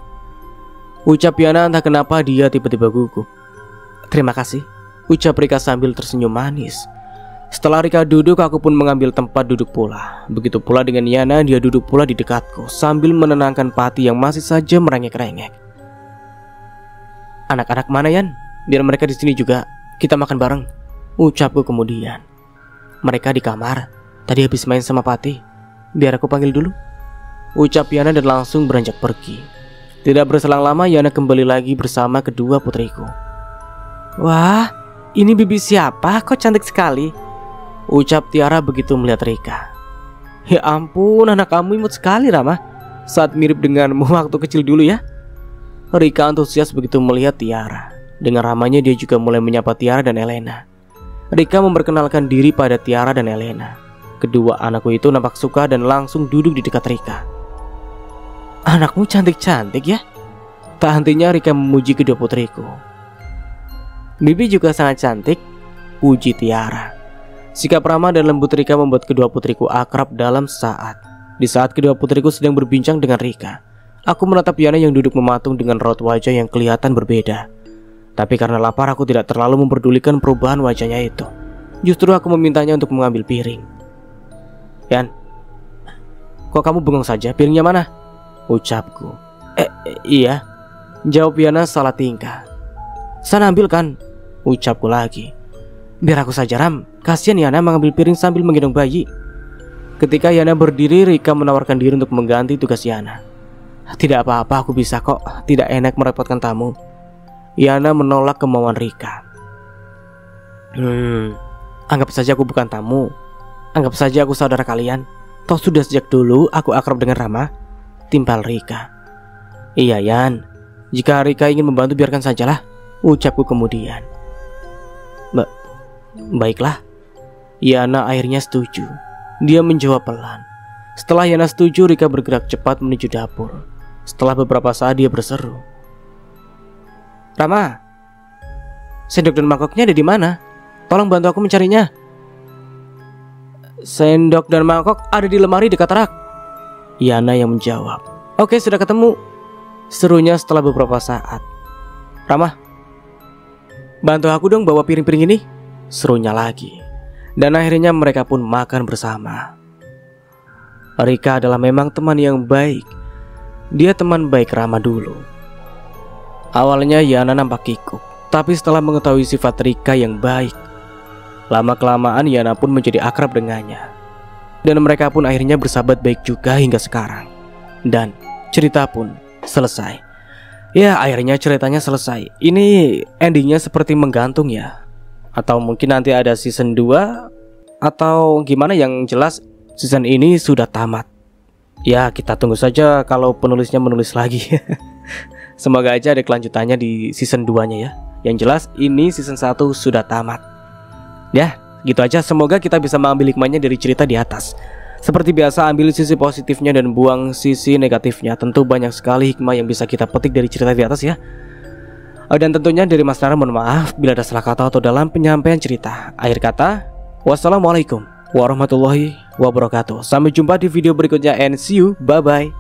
Ucap Yana, entah kenapa dia tiba-tiba gugup. Terima kasih, ucap Rika sambil tersenyum manis. Setelah Rika duduk, aku pun mengambil tempat duduk pula. Begitu pula dengan Yana, dia duduk pula di dekatku sambil menenangkan Pati yang masih saja merengek-rengek. Anak-anak mana Yan? Biar mereka di sini juga, kita makan bareng, ucapku kemudian. Mereka di kamar, tadi habis main sama Pati. Biar aku panggil dulu, ucap Yana dan langsung beranjak pergi. Tidak berselang lama Yana kembali lagi bersama kedua putriku. Wah, ini bibi siapa? Kok cantik sekali, ucap Tiara begitu melihat Rika. Ya ampun, anak kamu imut sekali Rama. Saat mirip denganmu waktu kecil dulu ya. Rika antusias begitu melihat Tiara. Dengan ramanya dia juga mulai menyapa Tiara dan Elena. Rika memperkenalkan diri pada Tiara dan Elena. Kedua anakku itu nampak suka dan langsung duduk di dekat Rika. Anakmu cantik-cantik ya. Tak hentinya Rika memuji kedua putriku. Bibi juga sangat cantik, puji Tiara. Sikap ramah dan lembut Rika membuat kedua putriku akrab dalam saat. Di saat kedua putriku sedang berbincang dengan Rika, aku menatap Yana yang duduk mematung dengan raut wajah yang kelihatan berbeda. Tapi karena lapar aku tidak terlalu memperdulikan perubahan wajahnya itu. Justru aku memintanya untuk mengambil piring. Yan, kok kamu bengong saja, piringnya mana? Ucapku. Iya, jawab Yana salah tingkah. Sana ambil kan, ucapku lagi. Biar aku saja Ram, kasihan Yana mengambil piring sambil menggendong bayi. Ketika Yana berdiri, Rika menawarkan diri untuk mengganti tugas Yana. Tidak apa-apa, aku bisa kok, tidak enak merepotkan tamu. Yana menolak kemauan Rika. Anggap saja aku bukan tamu. Anggap saja aku saudara kalian. Toh sudah sejak dulu aku akrab dengan Rama, timpal Rika. Iya Yan, jika Rika ingin membantu biarkan sajalah, ucapku kemudian. Baiklah. Yana akhirnya setuju. Dia menjawab pelan. Setelah Yana setuju, Rika bergerak cepat menuju dapur. Setelah beberapa saat dia berseru. Rama, sendok dan mangkoknya ada di mana? Tolong bantu aku mencarinya. Sendok dan mangkok ada di lemari dekat rak, Yana yang menjawab. Oke, sudah ketemu, serunya setelah beberapa saat. Rama, bantu aku dong bawa piring-piring ini, serunya lagi. Dan akhirnya mereka pun makan bersama. Rika adalah memang teman yang baik. Dia teman baik Rama dulu. Awalnya Yana nampak kikuk, tapi setelah mengetahui sifat Rika yang baik, lama-kelamaan Yana pun menjadi akrab dengannya. Dan mereka pun akhirnya bersahabat baik juga hingga sekarang. Dan cerita pun selesai. Ya, akhirnya ceritanya selesai. Ini endingnya seperti menggantung ya. Atau mungkin nanti ada season 2 atau gimana, yang jelas season ini sudah tamat. Ya, kita tunggu saja kalau penulisnya menulis lagi. Semoga aja ada kelanjutannya di season 2-nya ya. Yang jelas ini season 1 sudah tamat. Ya, gitu aja. Semoga kita bisa mengambil hikmahnya dari cerita di atas. Seperti biasa, ambil sisi positifnya dan buang sisi negatifnya. Tentu banyak sekali hikmah yang bisa kita petik dari cerita di atas ya. Dan tentunya dari Mas Nara mohon maaf bila ada salah kata atau dalam penyampaian cerita. Akhir kata, wassalamualaikum warahmatullahi wabarakatuh. Sampai jumpa di video berikutnya and see you, bye bye.